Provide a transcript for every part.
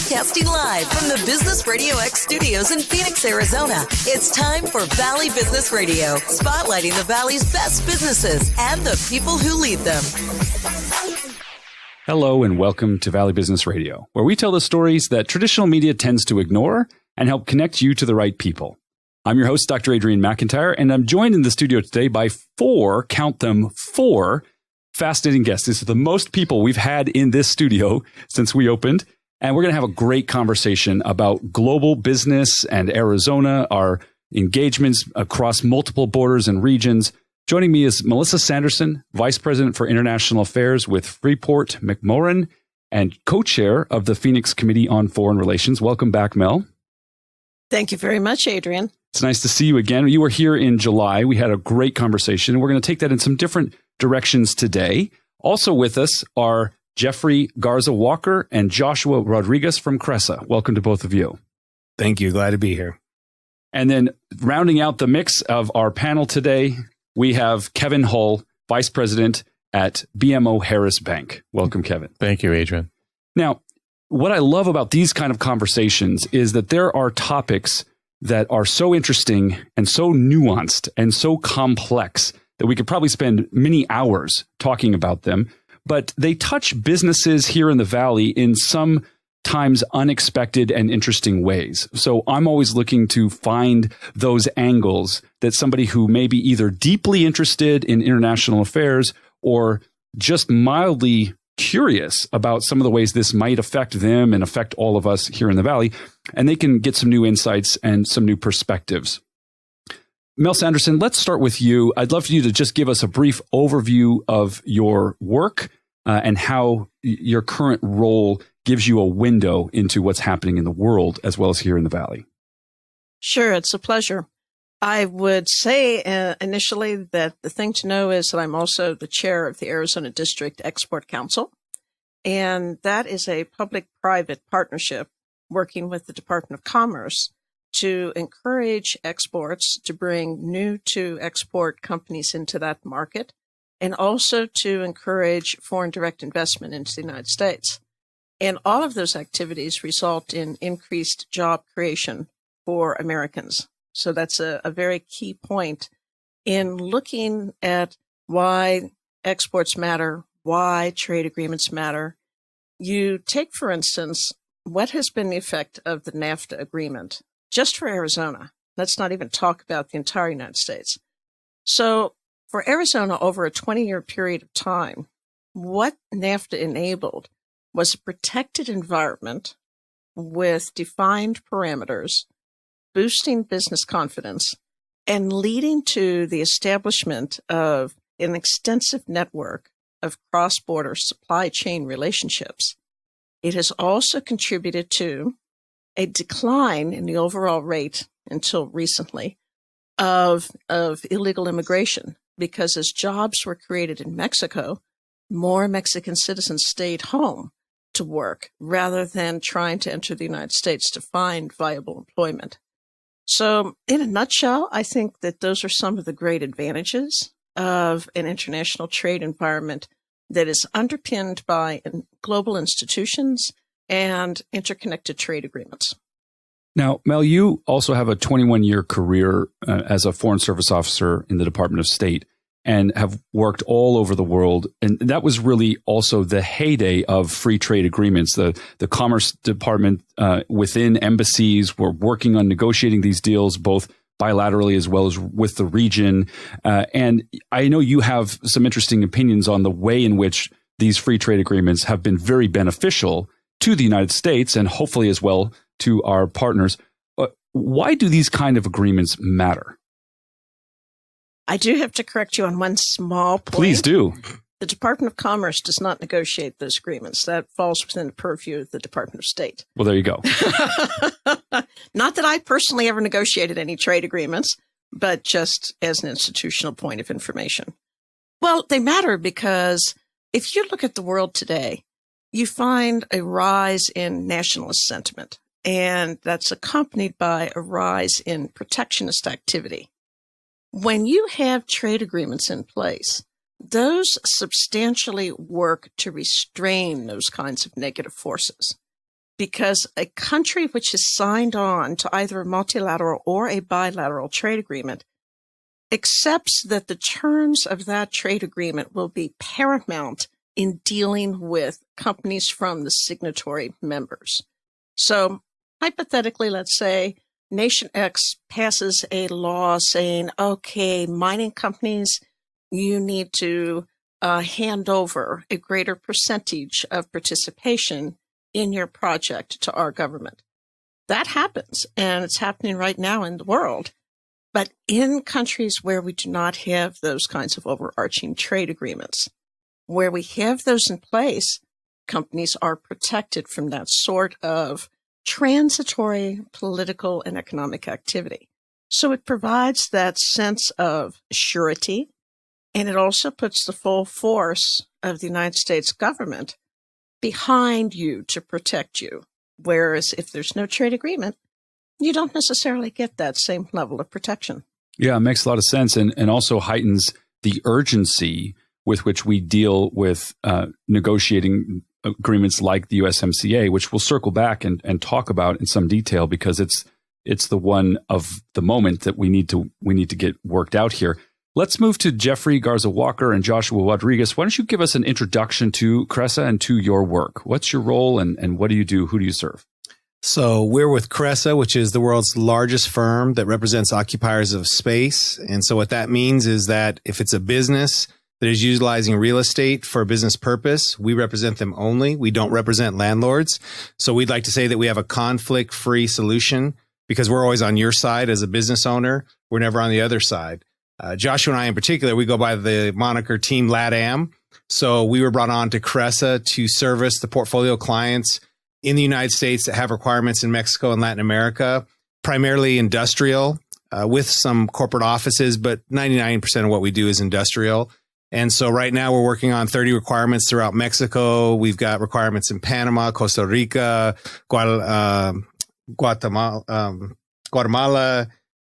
Broadcasting live from the Business RadioX studios in Phoenix, Arizona. It's time for Valley Business Radio, spotlighting the Valley's best businesses and the people who lead them. Hello and welcome to Valley Business Radio, where we tell the stories that traditional media tends to ignore and help connect you to the right people. I'm your host, Dr. Adrian McIntyre, and I'm joined in the studio today by four fascinating guests. This is the most people we've had in this studio since we opened. And we're going to have a great conversation about global business and Arizona, our engagements across multiple borders and regions. Joining me is Melissa Sanderson, Vice President for International Affairs with Freeport McMoran and co-chair of the Phoenix Committee on Foreign Relations. Welcome back, Mel. Thank you very much, Adrian. It's nice to see you again. You were here in July. We had a great conversation. We're going to take that in some different directions today. Also with us are Jeffrey Garza Walker and Joshua Rodriguez from Cresa. Welcome to both of you. Thank you. Glad to be here. And then rounding out the mix of our panel today, we have Kevin Hull, Vice President at BMO Harris Bank. Welcome, Kevin. Thank you, Adrian. Now, what I love about these kind of conversations is that there are topics that are so interesting and so nuanced and so complex that we could probably spend many hours talking about them. But they touch businesses here in the Valley in sometimes unexpected and interesting ways. So I'm always looking to find those angles that somebody who may be either deeply interested in international affairs or just mildly curious about some of the ways this might affect them and affect all of us here in the Valley, and they can get some new insights and some new perspectives. Mel Sanderson, let's start with you. I'd love for you to just give us a brief overview of your work and how your current role gives you a window into what's happening in the world as well as here in the Valley. Sure, it's a pleasure. I would say initially that the thing to know is that I'm also the chair of the Arizona District Export Council, and that is a public-private partnership working with the Department of Commerce to encourage exports, to bring new to export companies into that market, and also to encourage foreign direct investment into the United States. And all of those activities result in increased job creation for Americans. So that's a very key point in looking at why exports matter, why trade agreements matter. You take, for instance, what has been the effect of the NAFTA agreement just for Arizona. Let's not even talk about the entire United States. So for Arizona, over a 20-year period of time, what NAFTA enabled was a protected environment with defined parameters, boosting business confidence, and leading to the establishment of an extensive network of cross-border supply chain relationships. It has also contributed to a decline in the overall rate until recently of illegal immigration, because as jobs were created in Mexico, more Mexican citizens stayed home to work rather than trying to enter the United States to find viable employment. So in a nutshell, I think that those are some of the great advantages of an international trade environment that is underpinned by global institutions and interconnected trade agreements. Now, Mel, you also have a 21-year career as a Foreign Service officer in the Department of State and have worked all over the world. And that was really also the heyday of free trade agreements. The Commerce Department within embassies were working on negotiating these deals, both bilaterally as well as with the region. And I know you have some interesting opinions on the way in which these free trade agreements have been very beneficial to the United States and hopefully as well to our partners. Why do these kind of agreements matter? I do have to correct you on one small point. Please do. The Department of Commerce does not negotiate those agreements. That falls within the purview of the Department of State. Well, there you go. Not that I personally ever negotiated any trade agreements, but just as an institutional point of information. Well, they matter because if you look at the world today, you find a rise in nationalist sentiment, and that's accompanied by a rise in protectionist activity. When you have trade agreements in place, those substantially work to restrain those kinds of negative forces. because a country which is signed on to either a multilateral or a bilateral trade agreement accepts that the terms of that trade agreement will be paramount in dealing with companies from the signatory members. So hypothetically, let's say Nation X passes a law saying, okay, mining companies, you need to hand over a greater percentage of participation in your project to our government. That happens, and it's happening right now in the world. But in countries where we do not have those kinds of overarching trade agreements, where we have those in place, companies are protected from that sort of transitory political and economic activity. So it provides that sense of surety, and it also puts the full force of the United States government behind you to protect you. Whereas if there's no trade agreement, you don't necessarily get that same level of protection. Yeah, it makes a lot of sense, and also heightens the urgency with which we deal with negotiating agreements like the USMCA, which we'll circle back and talk about in some detail, because it's the one of the moment that we need to get worked out here. Let's move to Jeffrey Garza Walker and Joshua Rodriguez. Why don't you give us an introduction to Cresa and to your work? What's your role and what do you do? Who do you serve? So we're with Cresa, which is the world's largest firm that represents occupiers of space. And so what that means is that if it's a business that is utilizing real estate for a business purpose, we represent them only. We don't represent landlords. So we'd like to say that we have a conflict-free solution because we're always on your side as a business owner. We're never on the other side. Joshua and I in particular, we go by the moniker Team LATAM. So we were brought on to Cresa to service the portfolio clients in the United States that have requirements in Mexico and Latin America, primarily industrial, with some corporate offices, but 99% of what we do is industrial. And so right now we're working on 30 requirements throughout Mexico. We've got requirements in Panama, Costa Rica, Guatemala,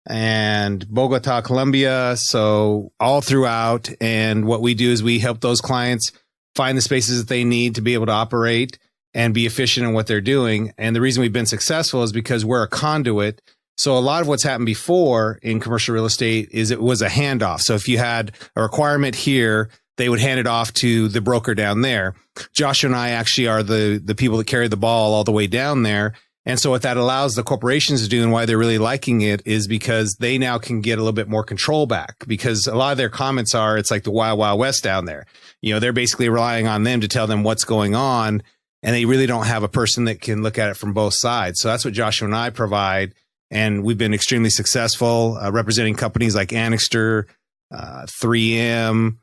and Bogota, Colombia. So all throughout. And what we do is we help those clients find the spaces that they need to be able to operate and be efficient in what they're doing. And the reason we've been successful is because we're a conduit. So a lot of what's happened before in commercial real estate is it was a handoff. So if you had a requirement here, they would hand it off to the broker down there. Joshua and I actually are the people that carry the ball all the way down there. And so what that allows the corporations to do and why they're really liking it is because they now can get a little bit more control back, because a lot of their comments are, it's like the Wild Wild West down there. You know, they're basically relying on them to tell them what's going on, and they really don't have a person that can look at it from both sides. So that's what Joshua and I provide. And we've been extremely successful representing companies like Annixter, 3M,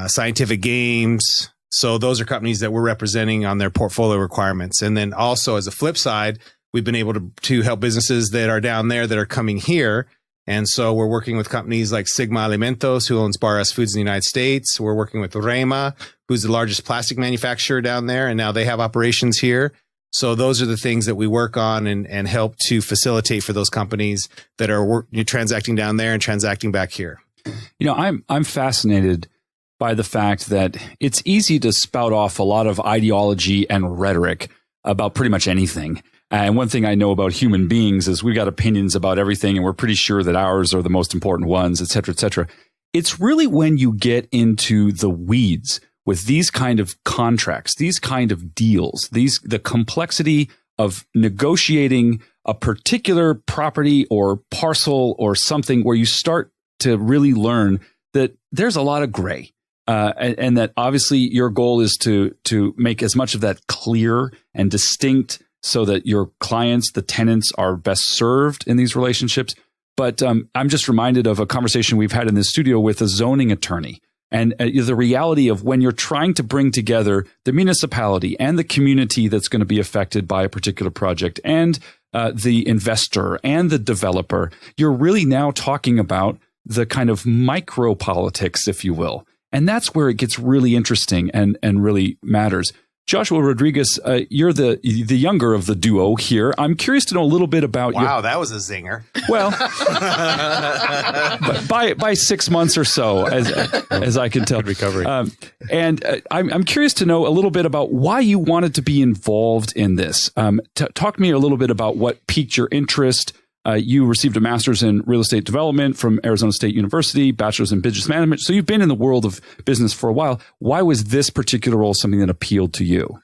Scientific Games. So those are companies that we're representing on their portfolio requirements. And then also as a flip side, we've been able to help businesses that are down there that are coming here. And so we're working with companies like Sigma Alimentos, who owns Bar S Foods in the United States. We're working with Rema, who's the largest plastic manufacturer down there. And now they have operations here. So those are the things that we work on and help to facilitate for those companies that are transacting down there and transacting back here. You know, I'm fascinated by the fact that it's easy to spout off a lot of ideology and rhetoric about pretty much anything. And one thing I know about human beings is we've got opinions about everything, and we're pretty sure that ours are the most important ones, et cetera, et cetera. It's really when you get into the weeds with these kind of contracts, these kind of deals, the complexity of negotiating a particular property or parcel or something, where you start to really learn that there's a lot of gray. And that obviously your goal is to make as much of that clear and distinct so that your clients, the tenants, are best served in these relationships. But I'm just reminded of a conversation we've had in the studio with a zoning attorney, and the reality of when you're trying to bring together the municipality and the community that's going to be affected by a particular project and the investor and the developer, you're really now talking about the kind of micro politics, if you will. And that's where it gets really interesting and really matters. Joshua Rodriguez, you're the younger of the duo here. I'm curious to know a little bit about Wow, that was a zinger. Well, by 6 months or so, as I can tell. Good recovery. I'm curious to know a little bit about why you wanted to be involved in this. Talk to me a little bit about what piqued your interest. You received a master's in real estate development from Arizona State University, bachelor's in business management. So you've been in the world of business for a while. Why was this particular role something that appealed to you?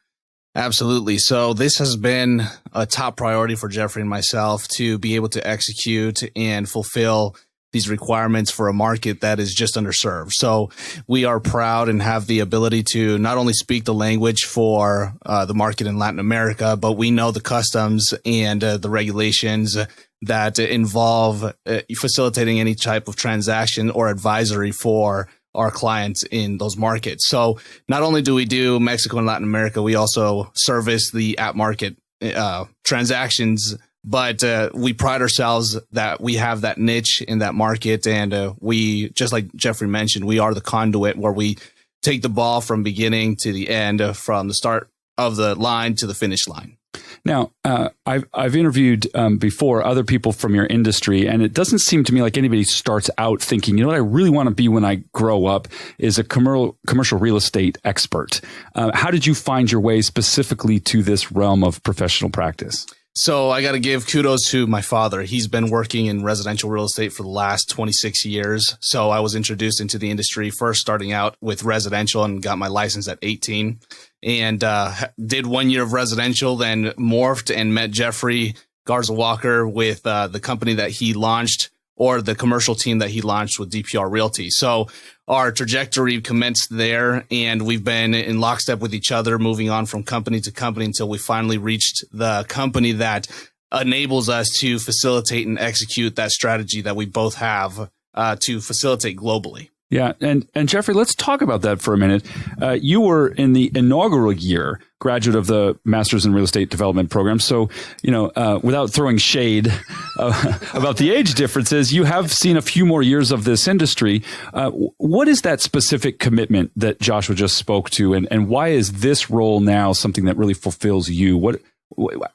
Absolutely. So this has been a top priority for Jeffrey and myself to be able to execute and fulfill these requirements for a market that is just underserved. So we are proud and have the ability to not only speak the language for the market in Latin America, but we know the customs and the regulations that involve facilitating any type of transaction or advisory for our clients in those markets. So not only do we do Mexico and Latin America, we also service the at market transactions, but we pride ourselves that we have that niche in that market. And we, just like Jeffrey mentioned, we are the conduit where we take the ball from beginning to the end, from the start of the line to the finish line. Now, I've interviewed before other people from your industry, and it doesn't seem to me like anybody starts out thinking, you know what I really want to be when I grow up is a commercial real estate expert. How did you find your way specifically to this realm of professional practice? So I got to give kudos to my father. He's been working in residential real estate for the last 26 years. So I was introduced into the industry first starting out with residential and got my license at 18 and did 1 year of residential, then morphed and met Jeffrey Garza Walker with the company that he launched, or the commercial team that he launched with DPR Realty. So our trajectory commenced there, and we've been in lockstep with each other, moving on from company to company until we finally reached the company that enables us to facilitate and execute that strategy that we both have to facilitate globally. Yeah. And Jeffrey, let's talk about that for a minute. You were in the inaugural year graduate of the Master's in Real Estate Development program. So, without throwing shade about the age differences, you have seen a few more years of this industry. What is that specific commitment that Joshua just spoke to? And why is this role now something that really fulfills you? What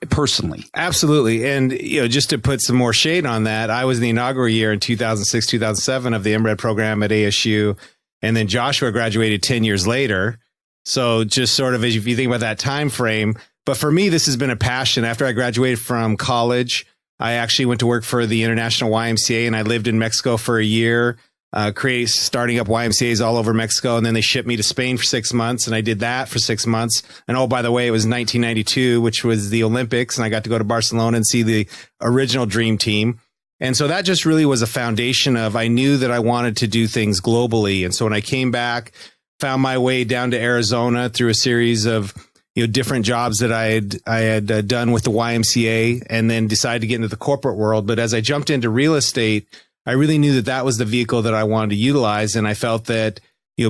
personally? Absolutely. And, just to put some more shade on that, I was in the inaugural year in 2006, 2007 of the MRED program at ASU. And then Joshua graduated 10 years later. So just sort of, as if you think about that time frame, but for me, this has been a passion. After I graduated from college, I actually went to work for the International YMCA, and I lived in Mexico for a year, starting up YMCAs all over Mexico. And then they shipped me to Spain for 6 months, and I did that for 6 months. And oh, by the way, it was 1992, which was the Olympics, and I got to go to Barcelona and see the original Dream Team. And so that just really was a foundation of, I knew that I wanted to do things globally. And so when I came back, found my way down to Arizona through a series of different jobs that I had done with the YMCA, and then decided to get into the corporate world. But as I jumped into real estate, I really knew that that was the vehicle that I wanted to utilize. And I felt that,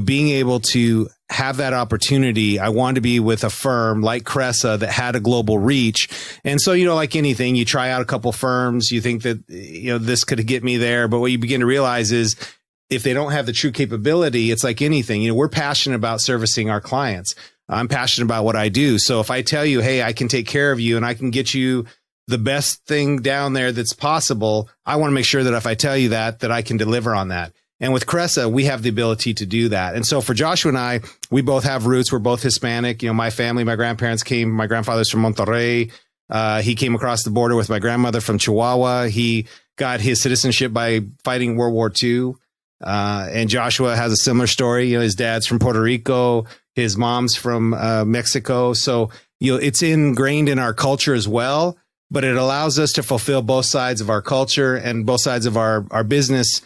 being able to have that opportunity, I wanted to be with a firm like Cresa that had a global reach. And so, like anything, you try out a couple firms, you think that, this could get me there. But what you begin to realize is, if they don't have the true capability, it's like anything. We're passionate about servicing our clients. I'm passionate about what I do. So if I tell you, hey, I can take care of you and I can get you the best thing down there that's possible, I want to make sure that if I tell you that I can deliver on that. And with Cresa, we have the ability to do that. And so for Joshua and I, we both have roots. We're both Hispanic. My family, my grandparents came, my grandfather's from Monterrey. He came across the border with my grandmother from Chihuahua. He got his citizenship by fighting World War II. And Joshua has a similar story. His dad's from Puerto Rico, his mom's from Mexico. So, it's ingrained in our culture as well, but it allows us to fulfill both sides of our culture and both sides of our business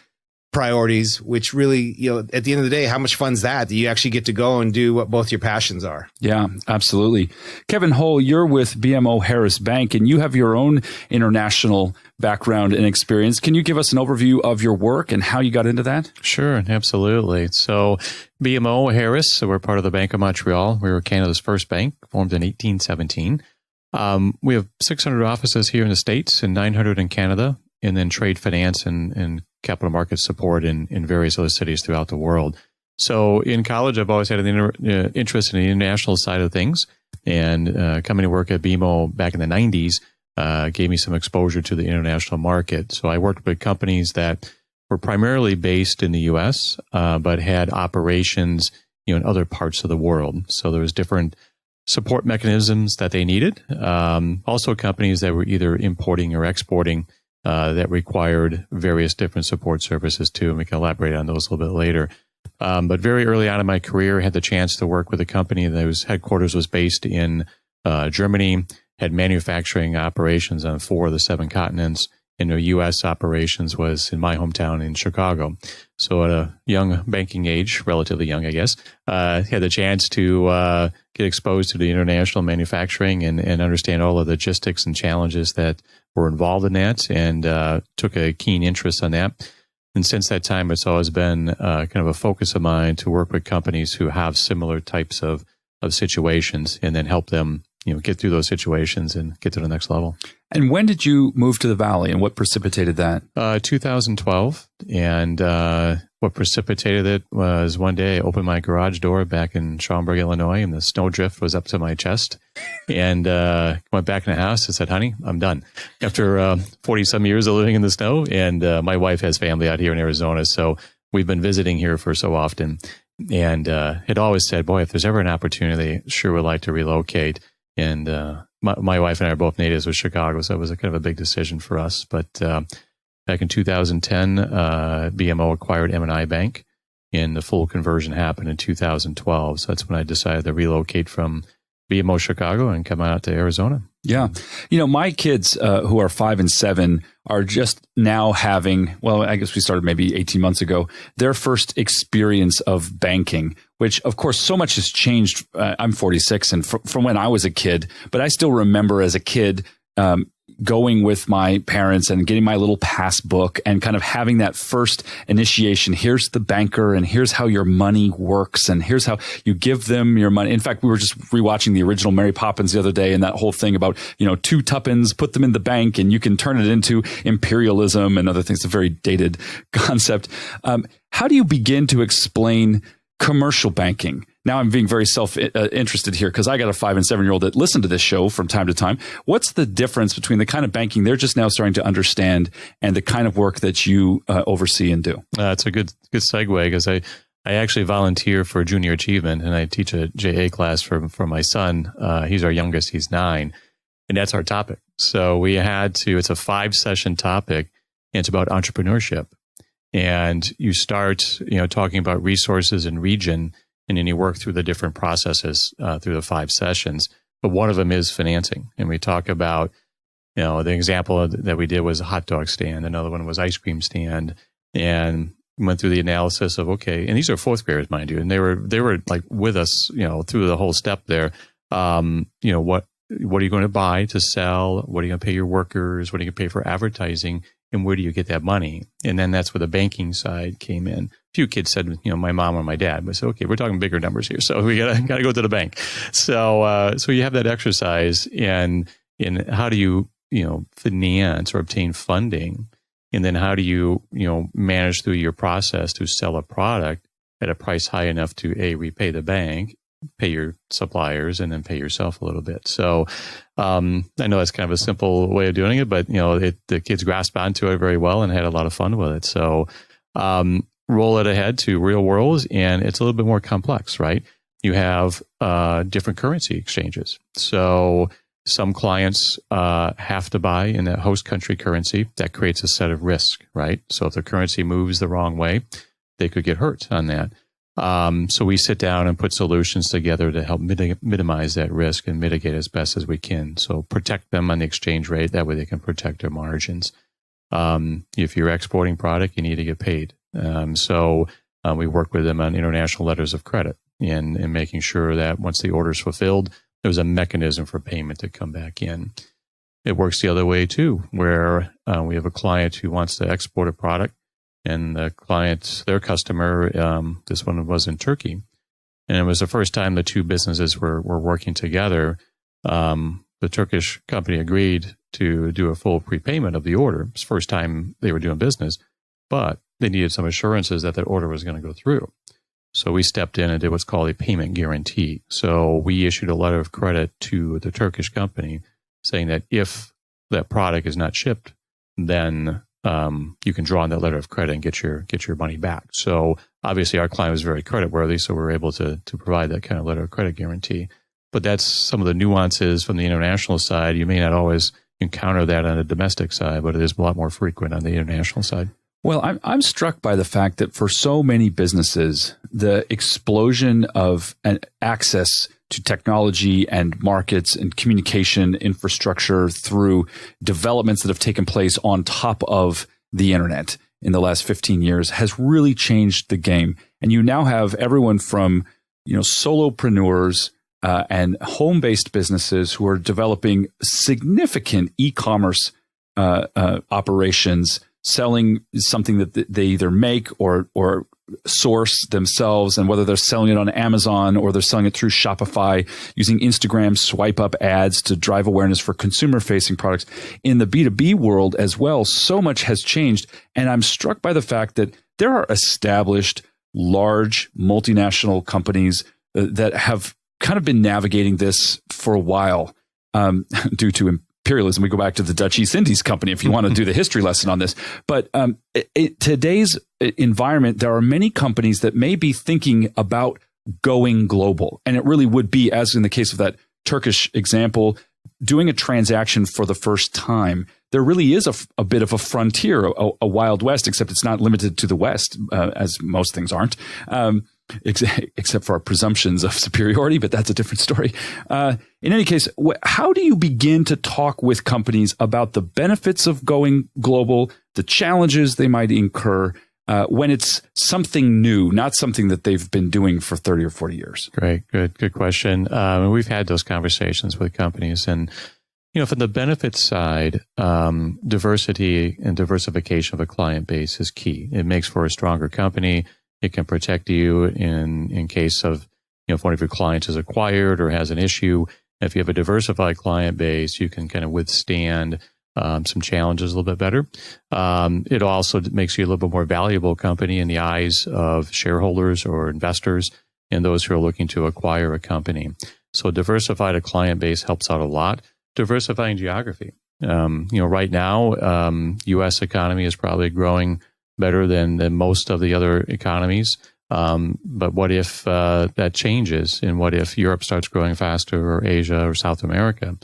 priorities, which really, at the end of the day, how much fun is that you actually get to go and do what both your passions are? Yeah, absolutely. Kevin Hull, you're with BMO Harris Bank, and you have your own international background and experience. Can you give us an overview of your work and how you got into that? Sure, absolutely. So BMO Harris, so we're part of the Bank of Montreal. We were Canada's first bank, formed in 1817. We have 600 offices here in the States and 900 in Canada, and then trade finance and capital market support in various other cities throughout the world. So in college, I've always had an interest in the international side of things. And coming to work at BMO back in the 90s gave me some exposure to the international market. So I worked with companies that were primarily based in the U.S., but had operations in other parts of the world. So there was different support mechanisms that they needed. Also companies that were either importing or exporting that required various different support services too. And we can elaborate on those a little bit later. But very early on in my career, I had the chance to work with a company whose headquarters was based in Germany, had manufacturing operations on 4 of the 7 continents, and their U.S. operations was in my hometown in Chicago. So at a young banking age, relatively young, I guess, had the chance to get exposed to the international manufacturing and understand all of the logistics and challenges that were involved in that, and took a keen interest on that. And since that time, it's always been kind of a focus of mine to work with companies who have similar types of situations and then help them get through those situations and get to the next level. And when did you move to the Valley, and what precipitated that? 2012. And what precipitated it was one day I opened my garage door back in Schaumburg, Illinois, and the snowdrift was up to my chest. And went back in the house and said, honey, I'm done. After 40-some years of living in the snow, and my wife has family out here in Arizona, so we've been visiting here for so often. And had always said, boy, if there's ever an opportunity, sure would like to relocate. And my wife and I are both natives of Chicago, so it was a kind of a big decision for us. But back in 2010, BMO acquired M&I Bank, and the full conversion happened in 2012. So that's when I decided to relocate from BMO Chicago and come out to Arizona. Yeah. My kids who are 5 and 7 are just now having, well, I guess we started maybe 18 months ago, their first experience of banking, which of course so much has changed. I'm 46 and from when I was a kid, but I still remember as a kid going with my parents and getting my little passbook and kind of having that first initiation. Here's the banker and here's how your money works and here's how you give them your money. In fact, we were just rewatching the original Mary Poppins the other day, and that whole thing about, 2 tuppence, put them in the bank and you can turn it into imperialism and other things. It's a very dated concept. How do you begin to explain commercial banking? Now I'm being very self-interested here because I got a 5 and 7-year-old that listen to this show from time to time. What's the difference between the kind of banking they're just now starting to understand and the kind of work that you oversee and do? It's a good segue because I actually volunteer for Junior Achievement, and I teach a JA class for my son. He's our youngest. He's 9. And that's our topic. So we had to, it's a 5-session topic, and it's about entrepreneurship. And you start, talking about resources and region, and then you work through the different processes through the 5 sessions. But one of them is financing. And we talk about, the example that we did was a hot dog stand. Another one was ice cream stand. And went through the analysis of, okay, and these are 4th graders, mind you. And they were like with us, through the whole step there. What are you going to buy to sell? What are you going to pay your workers? What are you going to pay for advertising? And where do you get that money? And then that's where the banking side came in. A few kids said, my mom or my dad. But said, okay, we're talking bigger numbers here, so we gotta go to the bank. So you have that exercise, and how do you finance or obtain funding, and then how do you manage through your process to sell a product at a price high enough to repay the bank, pay your suppliers, and then pay yourself a little bit. So I know that's kind of a simple way of doing it, but the kids grasped onto it very well and had a lot of fun with it. So roll it ahead to real world, and it's a little bit more complex, right? You have different currency exchanges. So some clients have to buy in that host country currency. That creates a set of risk, right? So if the currency moves the wrong way, they could get hurt on that. So we sit down and put solutions together to help minimize that risk and mitigate as best as we can. So protect them on the exchange rate. That way they can protect their margins. If you're exporting product, you need to get paid. So we work with them on international letters of credit and making sure that once the order is fulfilled, there's a mechanism for payment to come back in. It works the other way too, where we have a client who wants to export a product. And the client, their customer, this one was in Turkey. And it was the first time the two businesses were working together. The Turkish company agreed to do a full prepayment of the order. It's the first time they were doing business, but they needed some assurances that that order was going to go through. So we stepped in and did what's called a payment guarantee. So we issued a letter of credit to the Turkish company saying that if that product is not shipped, then you can draw on that letter of credit and get your money back. So obviously our client was very creditworthy, so we were able to provide that kind of letter of credit guarantee. But that's some of the nuances from the international side. You may not always encounter that on the domestic side, but it is a lot more frequent on the international side. Well, I'm struck by the fact that for so many businesses, the explosion of access to technology and markets and communication infrastructure through developments that have taken place on top of the internet in the last 15 years has really changed the game. And you now have everyone from, solopreneurs and home-based businesses who are developing significant e-commerce operations, selling something that they either make or source themselves, and whether they're selling it on Amazon or they're selling it through Shopify, using Instagram swipe up ads to drive awareness for consumer facing products. In the B2B world as well, so much has changed. And I'm struck by the fact that there are established large multinational companies that have kind of been navigating this for a while due to imperialism. We go back to the Dutch East Indies Company if you want to do the history lesson on this. But today's environment, there are many companies that may be thinking about going global. And it really would be, as in the case of that Turkish example, doing a transaction for the first time. There really is a bit of a frontier, a Wild West, except it's not limited to the West, as most things aren't. Except for our presumptions of superiority, but that's a different story. In any case, how do you begin to talk with companies about the benefits of going global, the challenges they might incur when it's something new, not something that they've been doing for 30 or 40 years? Great, good question. We've had those conversations with companies, and from the benefits side, diversity and diversification of a client base is key. It makes for a stronger company. It can protect you in case of, if one of your clients is acquired or has an issue. If you have a diversified client base, you can kind of withstand some challenges a little bit better. It also makes you a little bit more valuable company in the eyes of shareholders or investors and those who are looking to acquire a company. So diversified a client base helps out a lot. Diversifying geography. Right now, U.S. economy is probably growing better than most of the other economies. But what if that changes? And what if Europe starts growing faster, or Asia or South America?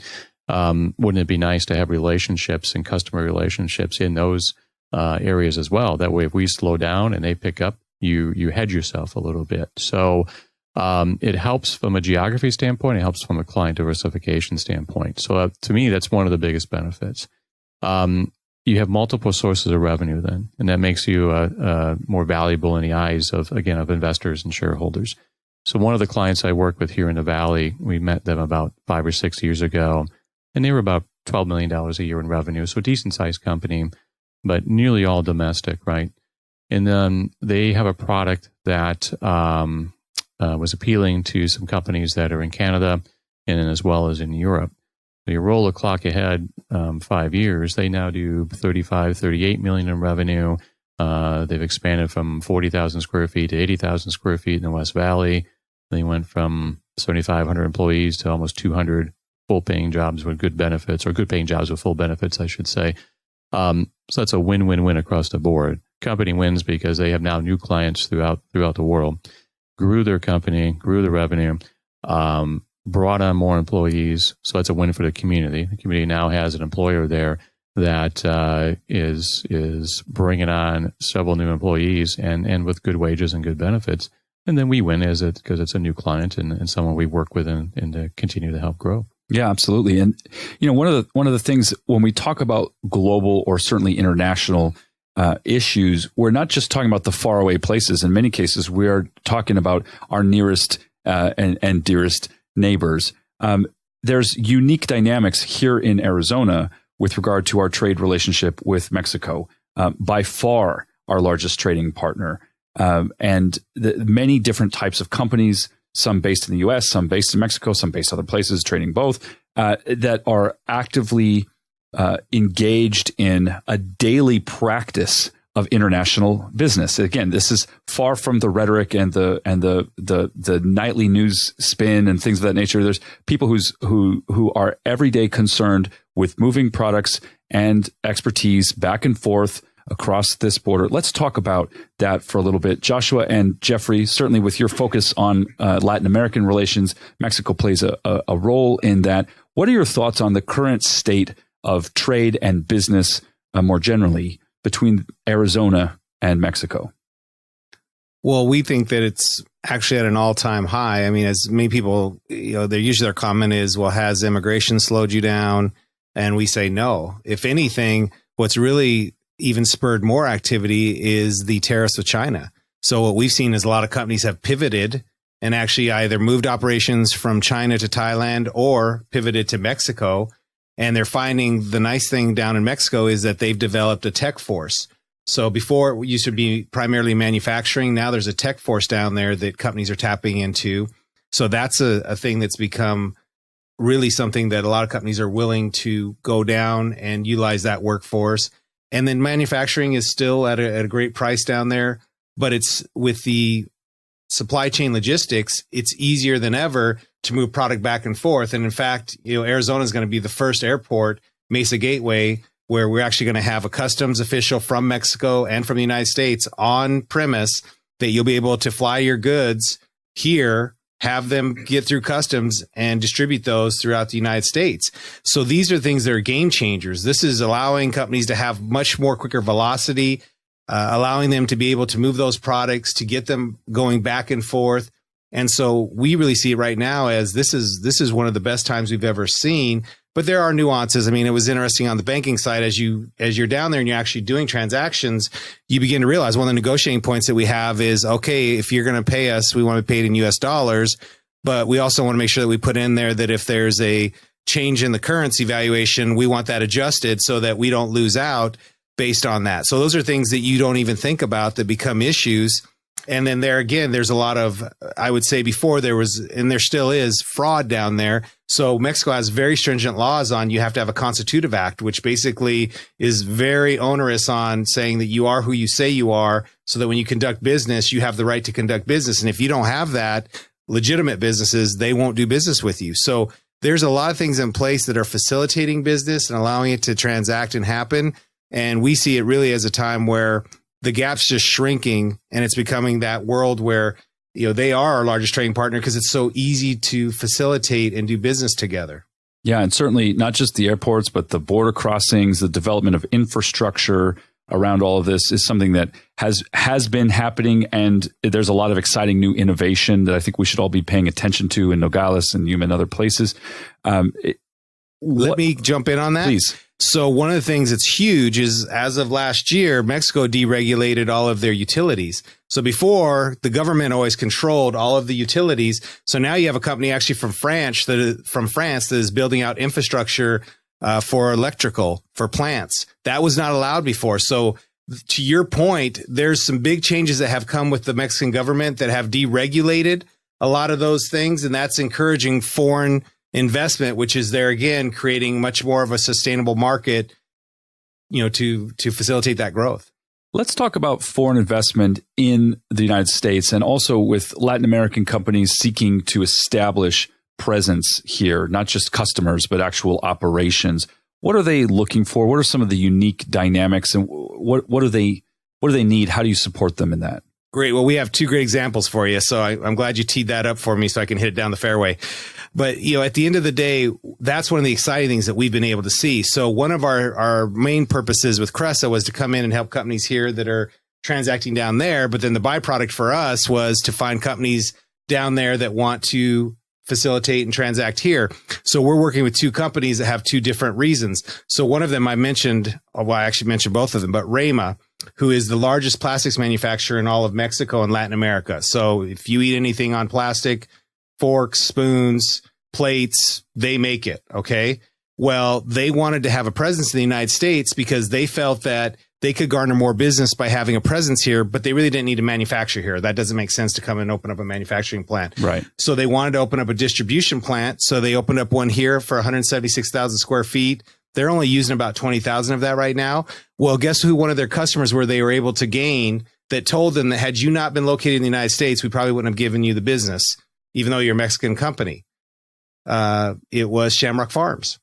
Wouldn't it be nice to have relationships and customer relationships in those areas as well? That way, if we slow down and they pick up, you hedge yourself a little bit. So it helps from a geography standpoint. It helps from a client diversification standpoint. So to me, that's one of the biggest benefits. You have multiple sources of revenue then, and that makes you more valuable in the eyes of investors and shareholders. So one of the clients I work with here in the Valley, we met them about 5 or 6 years ago, and they were about $12 million a year in revenue. So a decent sized company, but nearly all domestic, right? And then they have a product that was appealing to some companies that are in Canada and as well as in Europe. So you roll the clock ahead 5 years, they now do 35, 38 million in revenue. They've expanded from 40,000 square feet to 80,000 square feet in the West Valley. They went from 7,500 employees to almost 200 full-paying jobs with good benefits, or good-paying jobs with full benefits, I should say. So that's a win-win-win across the board. Company wins because they have now new clients throughout the world. Grew their company, grew the revenue, brought on more employees. So that's a win for the community. The community now has an employer there that is bringing on several new employees and with good wages and good benefits. And then we win because it's a new client and someone we work with and to continue to help grow. Yeah, absolutely. And one of the things when we talk about global or certainly international issues, we're not just talking about the faraway places. In many cases, we are talking about our nearest and dearest neighbors. There's unique dynamics here in Arizona with regard to our trade relationship with Mexico, by far our largest trading partner, and the many different types of companies, some based in the U.S., some based in Mexico, some based other places, trading both, that are actively engaged in a daily practice of international business. Again, this is far from the rhetoric and the nightly news spin and things of that nature. There's people who are every day concerned with moving products and expertise back and forth across this border. Let's talk about that for a little bit. Joshua and Jeffrey, certainly with your focus on Latin American relations, Mexico plays a role in that. What are your thoughts on the current state of trade and business more generally between Arizona and Mexico? Well, we think that it's actually at an all-time high. I mean, as many people, their comment is, well, has immigration slowed you down? And we say no. If anything, what's really even spurred more activity is the tariffs with China. So what we've seen is a lot of companies have pivoted and actually either moved operations from China to Thailand or pivoted to Mexico. And they're finding the nice thing down in Mexico is that they've developed a tech force. So before it used to be primarily manufacturing. Now there's a tech force down there that companies are tapping into. So that's a thing that's become really something that a lot of companies are willing to go down and utilize that workforce. And then manufacturing is still at a great price down there, but it's with the supply chain logistics, it's easier than ever to move product back and forth. And in fact, Arizona is going to be the first airport, Mesa Gateway, where we're actually going to have a customs official from Mexico and from the United States on premise that you'll be able to fly your goods here, have them get through customs and distribute those throughout the United States. So these are things that are game changers. This is allowing companies to have much more quicker velocity, allowing them to be able to move those products, to get them going back and forth. And so we really see it right now as this is one of the best times we've ever seen. But there are nuances. I mean, it was interesting on the banking side, as you're down there and you're actually doing transactions, you begin to realize one of the negotiating points that we have is, okay, if you're going to pay us, we want to be paid in US dollars, but we also want to make sure that we put in there that if there's a change in the currency valuation, we want that adjusted so that we don't lose out based on that. So those are things that you don't even think about that become issues. And then there again, there's a lot of, I would say before there was, and there still is, fraud down there. So Mexico has very stringent laws on you have to have a constitutive act, which basically is very onerous on saying that you are who you say you are, so that when you conduct business, you have the right to conduct business. And if you don't have that, legitimate businesses, they won't do business with you. So there's a lot of things in place that are facilitating business and allowing it to transact and happen. And we see it really as a time where the gap's just shrinking, and it's becoming that world where, they are our largest trading partner because it's so easy to facilitate and do business together. Yeah, and certainly not just the airports, but the border crossings, the development of infrastructure around all of this is something that has been happening, and there's a lot of exciting new innovation that I think we should all be paying attention to in Nogales and Yuma and other places. Let me jump in on that. Please. So one of the things that's huge is, as of last year, Mexico deregulated all of their utilities. So before, the government always controlled all of the utilities. So now you have a company actually from France that is building out infrastructure for electrical, for plants. That was not allowed before. So to your point, there's some big changes that have come with the Mexican government that have deregulated a lot of those things. And that's encouraging foreign investment, which is there again, creating much more of a sustainable market, to facilitate that growth. Let's talk about foreign investment in the United States and also with Latin American companies seeking to establish presence here, not just customers, but actual operations. What are they looking for? What are some of the unique dynamics, and what do they need? How do you support them in that? Great. Well, we have two great examples for you. So I'm glad you teed that up for me so I can hit it down the fairway. But, at the end of the day, that's one of the exciting things that we've been able to see. So one of our main purposes with Cresa was to come in and help companies here that are transacting down there. But then the byproduct for us was to find companies down there that want to facilitate and transact here. So we're working with two companies that have two different reasons. So one of them I actually mentioned both of them, but Rema, who is the largest plastics manufacturer in all of Mexico and Latin America. So if you eat anything on plastic, forks, spoons, plates, they make it. Okay. Well, they wanted to have a presence in the United States because they felt that they could garner more business by having a presence here, but they really didn't need to manufacture here. That doesn't make sense to come and open up a manufacturing plant. Right. So they wanted to open up a distribution plant. So they opened up one here for 176,000 square feet. They're only using about 20,000 of that right now. Well, guess who one of their customers were they were able to gain that told them that had you not been located in the United States, we probably wouldn't have given you the business, even though you're a Mexican company. It was Shamrock Farms.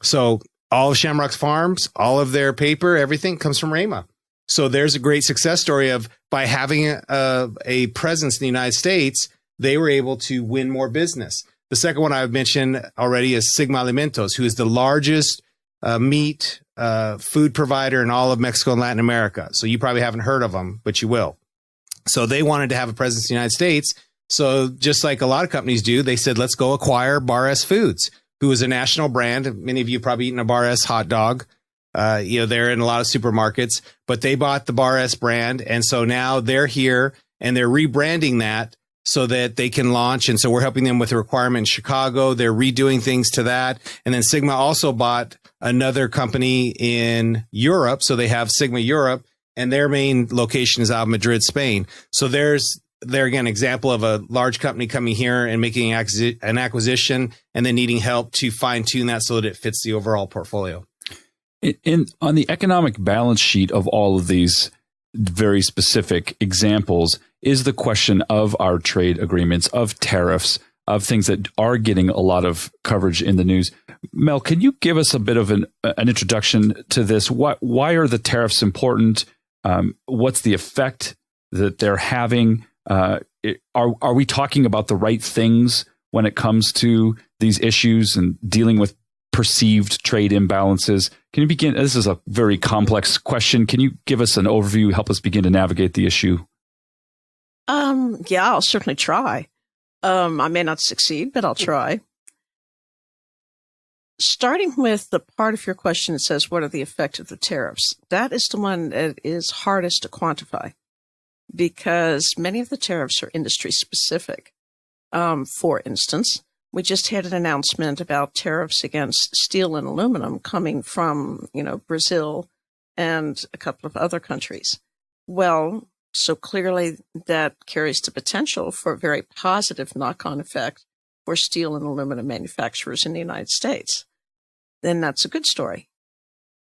So all of Shamrock's farms, all of their paper, everything comes from Rama. So there's a great success story of by having a presence in the United States, they were able to win more business. The second one I've mentioned already is Sigma Alimentos, who is the largest meat food provider in all of Mexico and Latin America. So you probably haven't heard of them, but you will. So they wanted to have a presence in the United States. So just like a lot of companies do, they said, let's go acquire Bar S Foods, who is a national brand. Many of you probably eaten a Bar S hot dog. They're in a lot of supermarkets, but they bought the Bar S brand. And so now they're here and they're rebranding that so that they can launch. And so we're helping them with a requirement in Chicago. They're redoing things to that. And then Sigma also bought another company in Europe. So they have Sigma Europe, and their main location is out of Madrid, Spain. So there again, example of a large company coming here and making an acquisition and then needing help to fine tune that so that it fits the overall portfolio. On the economic balance sheet of all of these very specific examples is the question of our trade agreements, of tariffs, of things that are getting a lot of coverage in the news. Mel, can you give us a bit of an introduction to this? Why are the tariffs important? What's the effect that they're having? Are we talking about the right things when it comes to these issues and dealing with perceived trade imbalances? Can you begin? This is a very complex question. Can you give us an overview, help us begin to navigate the issue? Yeah, I'll certainly try. I may not succeed, but I'll try. Starting with the part of your question that says, what are the effects of the tariffs? That is the one that is hardest to quantify because many of the tariffs are industry specific. For instance, we just had an announcement about tariffs against steel and aluminum coming from, Brazil and a couple of other countries. Well, so clearly that carries the potential for a very positive knock-on effect for steel and aluminum manufacturers in the United States. Then that's a good story.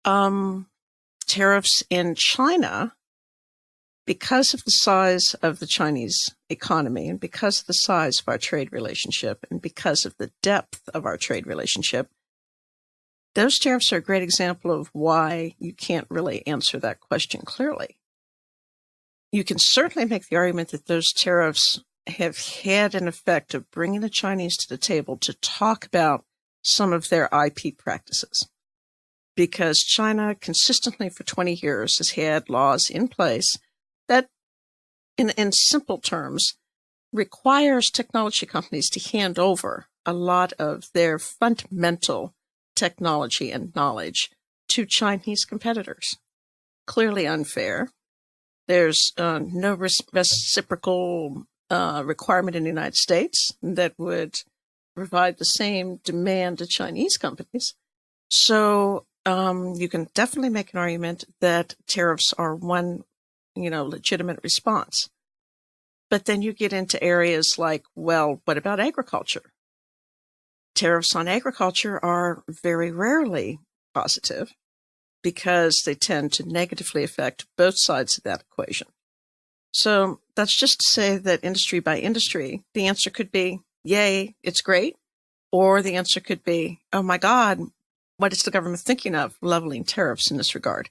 Tariffs in China, because of the size of the Chinese economy and because of the size of our trade relationship and because of the depth of our trade relationship, those tariffs are a great example of why you can't really answer that question clearly. You can certainly make the argument that those tariffs have had an effect of bringing the Chinese to the table to talk about some of their IP practices, because China consistently for 20 years has had laws in place that, in simple terms, requires technology companies to hand over a lot of their fundamental technology and knowledge to Chinese competitors. Clearly unfair. There's no reciprocal requirement in the United States that would provide the same demand to Chinese companies. So you can definitely make an argument that tariffs are one, legitimate response. But then you get into areas like, well, what about agriculture? Tariffs on agriculture are very rarely positive because they tend to negatively affect both sides of that equation. So that's just to say that industry by industry, the answer could be, yay, it's great. Or the answer could be, oh my God, what is the government thinking of leveling tariffs in this regard?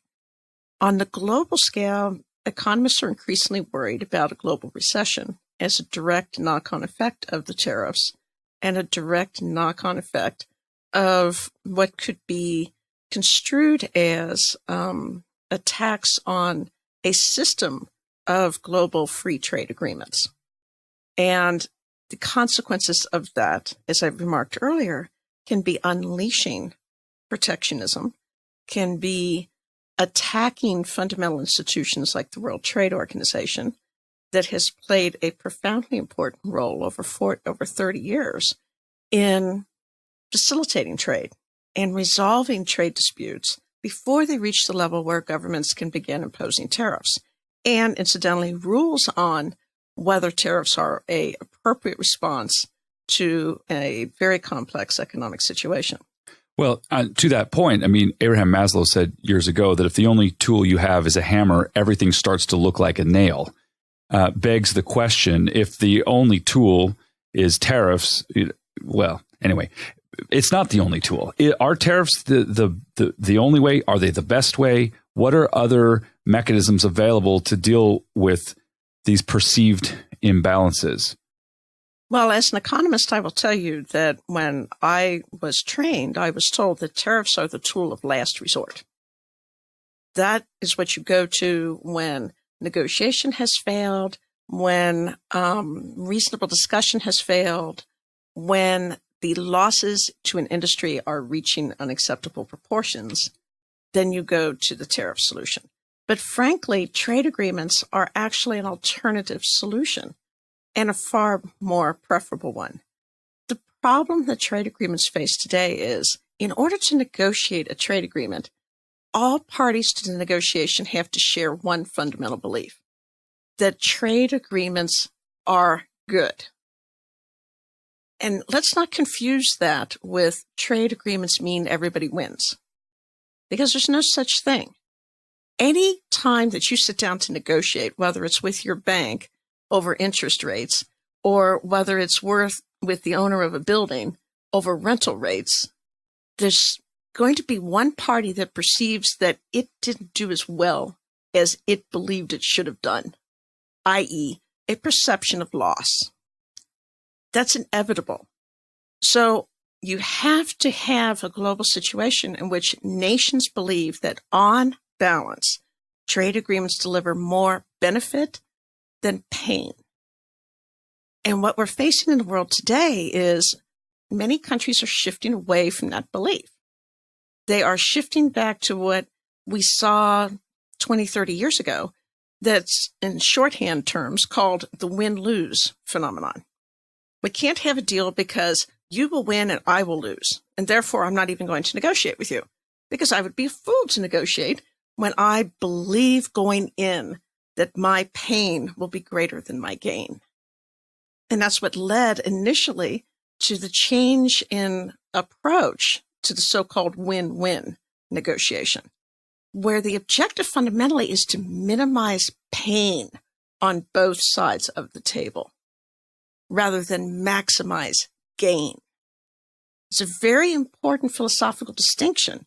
On the global scale, economists are increasingly worried about a global recession as a direct knock-on effect of the tariffs and a direct knock-on effect of what could be construed as attacks on a system of global free trade agreements. And the consequences of that, as I remarked earlier, can be unleashing protectionism, can be attacking fundamental institutions like the World Trade Organization that has played a profoundly important role over 30 years in facilitating trade and resolving trade disputes before they reach the level where governments can begin imposing tariffs. And incidentally, rules on whether tariffs are an appropriate response to a very complex economic situation. Well, to that point, I mean, Abraham Maslow said years ago that if the only tool you have is a hammer, everything starts to look like a nail. Begs the question, if the only tool is tariffs, well, anyway, it's not the only tool. Are tariffs the only way? Are they the best way? What are other mechanisms available to deal with these perceived imbalances? Well, as an economist, I will tell you that when I was trained, I was told that tariffs are the tool of last resort. That is what you go to when negotiation has failed, when reasonable discussion has failed, when the losses to an industry are reaching unacceptable proportions. Then you go to the tariff solution. But frankly, trade agreements are actually an alternative solution, and a far more preferable one. The problem that trade agreements face today is, in order to negotiate a trade agreement, all parties to the negotiation have to share one fundamental belief, that trade agreements are good. And let's not confuse that with trade agreements mean everybody wins, because there's no such thing. Any time that you sit down to negotiate, whether it's with your bank over interest rates, or whether it's with the owner of a building over rental rates, there's going to be one party that perceives that it didn't do as well as it believed it should have done, i.e., a perception of loss. That's inevitable. So you have to have a global situation in which nations believe that on balance, trade agreements deliver more benefit than pain. And what we're facing in the world today is many countries are shifting away from that belief. They are shifting back to what we saw 20, 30 years ago, that's in shorthand terms called the win-lose phenomenon. We can't have a deal because you will win and I will lose, and therefore I'm not even going to negotiate with you, because I would be a fool to negotiate when I believe going in that my pain will be greater than my gain. And that's what led initially to the change in approach to the so-called win-win negotiation, where the objective fundamentally is to minimize pain on both sides of the table, rather than maximize gain. It's a very important philosophical distinction,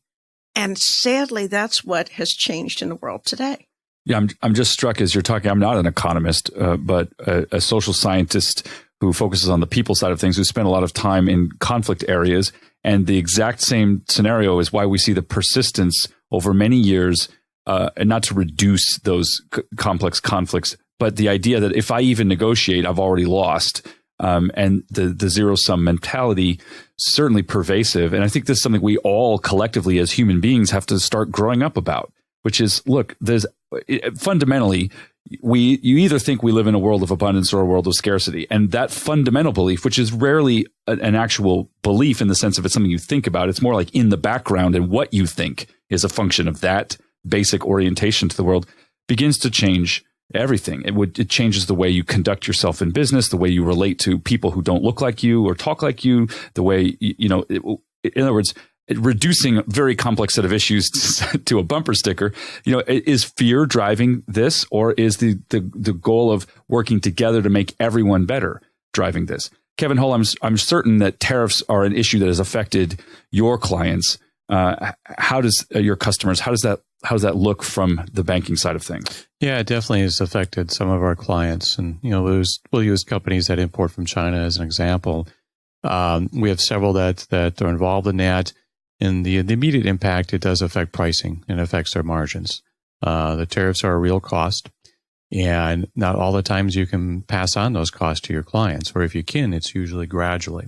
and sadly, that's what has changed in the world today. Yeah, I'm just struck as you're talking. I'm not an economist, but a social scientist who focuses on the people side of things, who spent a lot of time in conflict areas. And the exact same scenario is why we see the persistence over many years, and not to reduce those complex conflicts, but the idea that if I even negotiate, I've already lost. And the zero-sum mentality, certainly pervasive. And I think this is something we all collectively as human beings have to start growing up about, which is, look, fundamentally, you either think we live in a world of abundance or a world of scarcity. And that fundamental belief, which is rarely an actual belief in the sense of it's something you think about, it's more like in the background, and what you think is a function of that basic orientation to the world, begins to change everything. It changes the way you conduct yourself in business, the way you relate to people who don't look like you or talk like you, the way, in other words, reducing a very complex set of issues to a bumper sticker. Is fear driving this, or is the goal of working together to make everyone better driving this? Kevin Hull, I'm certain that tariffs are an issue that has affected your clients. How does your customers? How does that look from the banking side of things? Yeah, it definitely has affected some of our clients, and we'll use companies that import from China as an example. We have several that are involved in that. And the immediate impact, it does affect pricing and affects their margins. The tariffs are a real cost, and not all the times you can pass on those costs to your clients, or if you can, it's usually gradually.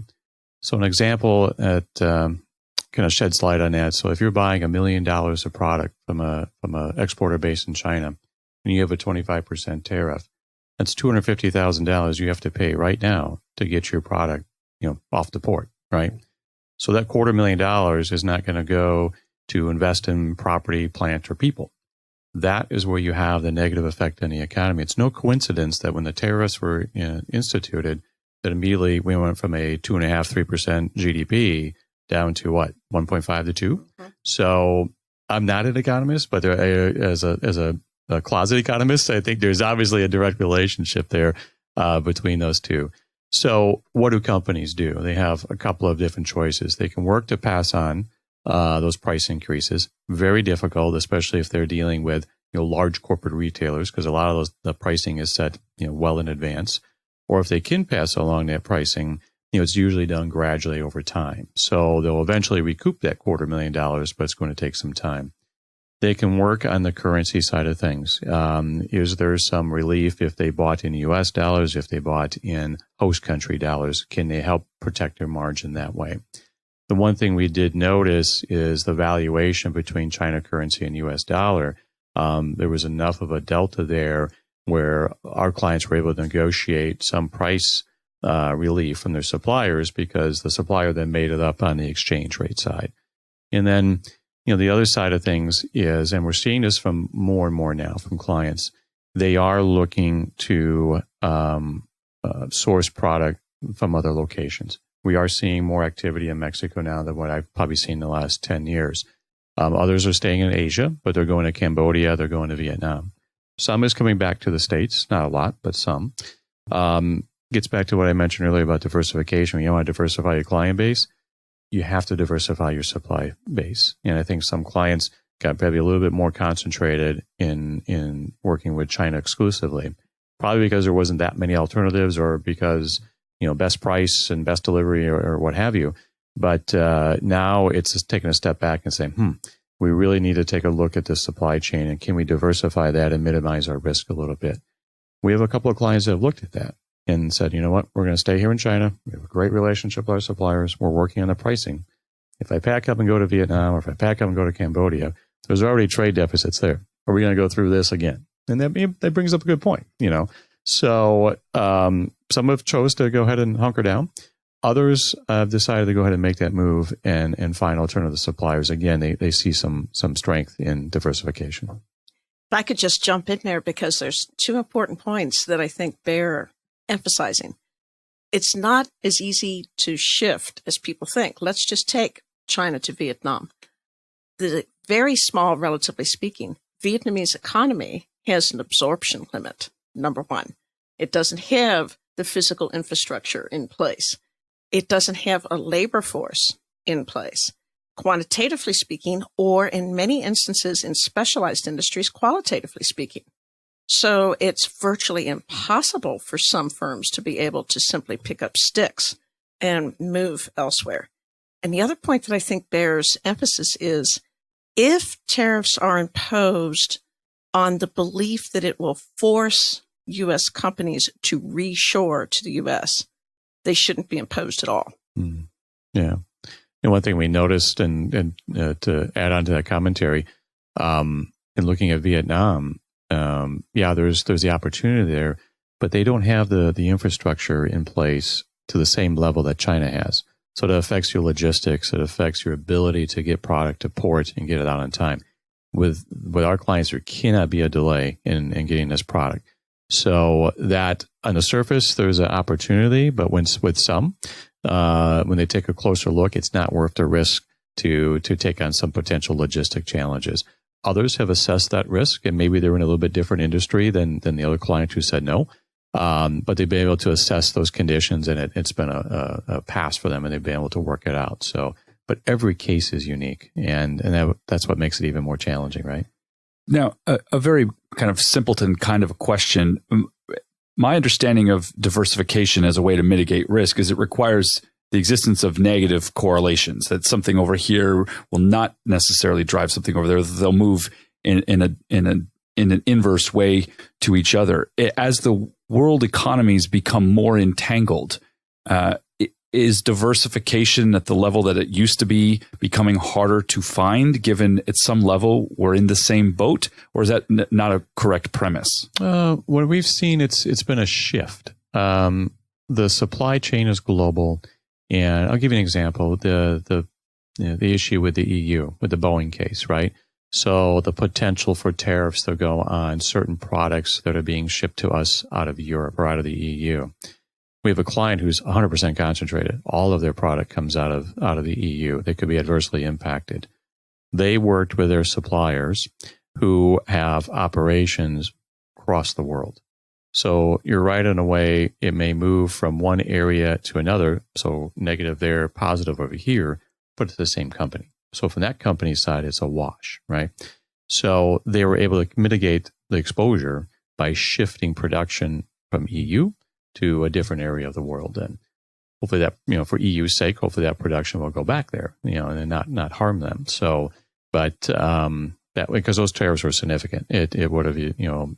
So an example that kind of sheds light on that. So if you're buying $1 million of product from a exporter based in China, and you have a 25% tariff, that's $250,000 you have to pay right now to get your product, off the port, right? So that $250,000 is not going to go to invest in property, plant, or people. That is where you have the negative effect on the economy. It's no coincidence that when the tariffs were instituted, that immediately we went from a 2.5%, 3% GDP down to what, 1.5 to 2. Mm-hmm. So I'm not an economist, but as a closet economist, I think there's obviously a direct relationship there between those two. So what do companies do? They have a couple of different choices. They can work to pass on those price increases. Very difficult, especially if they're dealing with large corporate retailers, because a lot of the pricing is set well in advance. Or if they can pass along that pricing, it's usually done gradually over time. So they'll eventually recoup that $250,000, but it's going to take some time. They can work on the currency side of things. Is there some relief if they bought in U.S. dollars, if they bought in host country dollars? Can they help protect their margin that way? The one thing we did notice is the valuation between China currency and U.S. dollar. There was enough of a delta there where our clients were able to negotiate some price relief from their suppliers, because the supplier then made it up on the exchange rate side. And then, the other side of things is, and we're seeing this from more and more now from clients, they are looking to source product from other locations. We are seeing more activity in Mexico now than what I've probably seen in the last 10 years. Others are staying in Asia, but they're going to Cambodia, they're going to Vietnam. Some is coming back to the States, not a lot, but some. Gets back to what I mentioned earlier about diversification. When you want to diversify your client base, you have to diversify your supply base. And I think some clients got probably a little bit more concentrated in working with China exclusively, probably because there wasn't that many alternatives, or because, best price and best delivery or what have you. But now it's just taking a step back and saying, we really need to take a look at this supply chain, and can we diversify that and minimize our risk a little bit? We have a couple of clients that have looked at that and said, you know what, we're going to stay here in China. We have a great relationship with our suppliers. We're working on the pricing. If I pack up and go to Vietnam, or if I pack up and go to Cambodia, there's already trade deficits there. Are we going to go through this again? And that brings up a good point, So some have chose to go ahead and hunker down. Others have decided to go ahead and make that move and find alternative suppliers. Again, they see some strength in diversification. If I could just jump in there, because there's two important points that I think bear emphasizing. It's not as easy to shift as people think. Let's just take China to Vietnam. The very small, relatively speaking, Vietnamese economy has an absorption limit, number one. It doesn't have the physical infrastructure in place. It doesn't have a labor force in place, quantitatively speaking, or in many instances in specialized industries, qualitatively speaking. So it's virtually impossible for some firms to be able to simply pick up sticks and move elsewhere. And the other point that I think bears emphasis is, if tariffs are imposed on the belief that it will force U.S. companies to reshore to the U.S., they shouldn't be imposed at all. Yeah. And one thing we noticed, and to add on to that commentary, in looking at Vietnam, there's the opportunity there, but they don't have the infrastructure in place to the same level that China has. So it affects your logistics. It affects your ability to get product to port and get it out on time. With our clients, there cannot be a delay in getting this product. So that on the surface, there's an opportunity, but with some, when they take a closer look, it's not worth the risk to take on some potential logistic challenges. Others have assessed that risk, and maybe they're in a little bit different industry than the other client who said no. But they've been able to assess those conditions, and it's been a pass for them, and they've been able to work it out. So, but every case is unique, and that's what makes it even more challenging, right? Now, a very kind of simpleton kind of a question. My understanding of diversification as a way to mitigate risk is it requires the existence of negative correlations, that something over here will not necessarily drive something over there. They'll move in an inverse way to each other. As the world economies become more entangled, is diversification at the level that it used to be becoming harder to find, given at some level we're in the same boat? Or is that not a correct premise? What we've seen, it's been a shift. The supply chain is global. And I'll give you an example. The issue with the EU, with the Boeing case, right? So the potential for tariffs to go on certain products that are being shipped to us out of Europe or out of the EU. we have a client who's 100% concentrated. All of their product comes out of the EU. They could be adversely impacted. They worked with their suppliers who have operations across the world. So you're right in a way, it may move from one area to another. So negative there, positive over here, but it's the same company. So from that company's side, it's a wash, right? So they were able to mitigate the exposure by shifting production from EU to a different area of the world. And hopefully that, for EU's sake, hopefully that production will go back there, and not harm them. So, but, that because those tariffs were significant, it would have,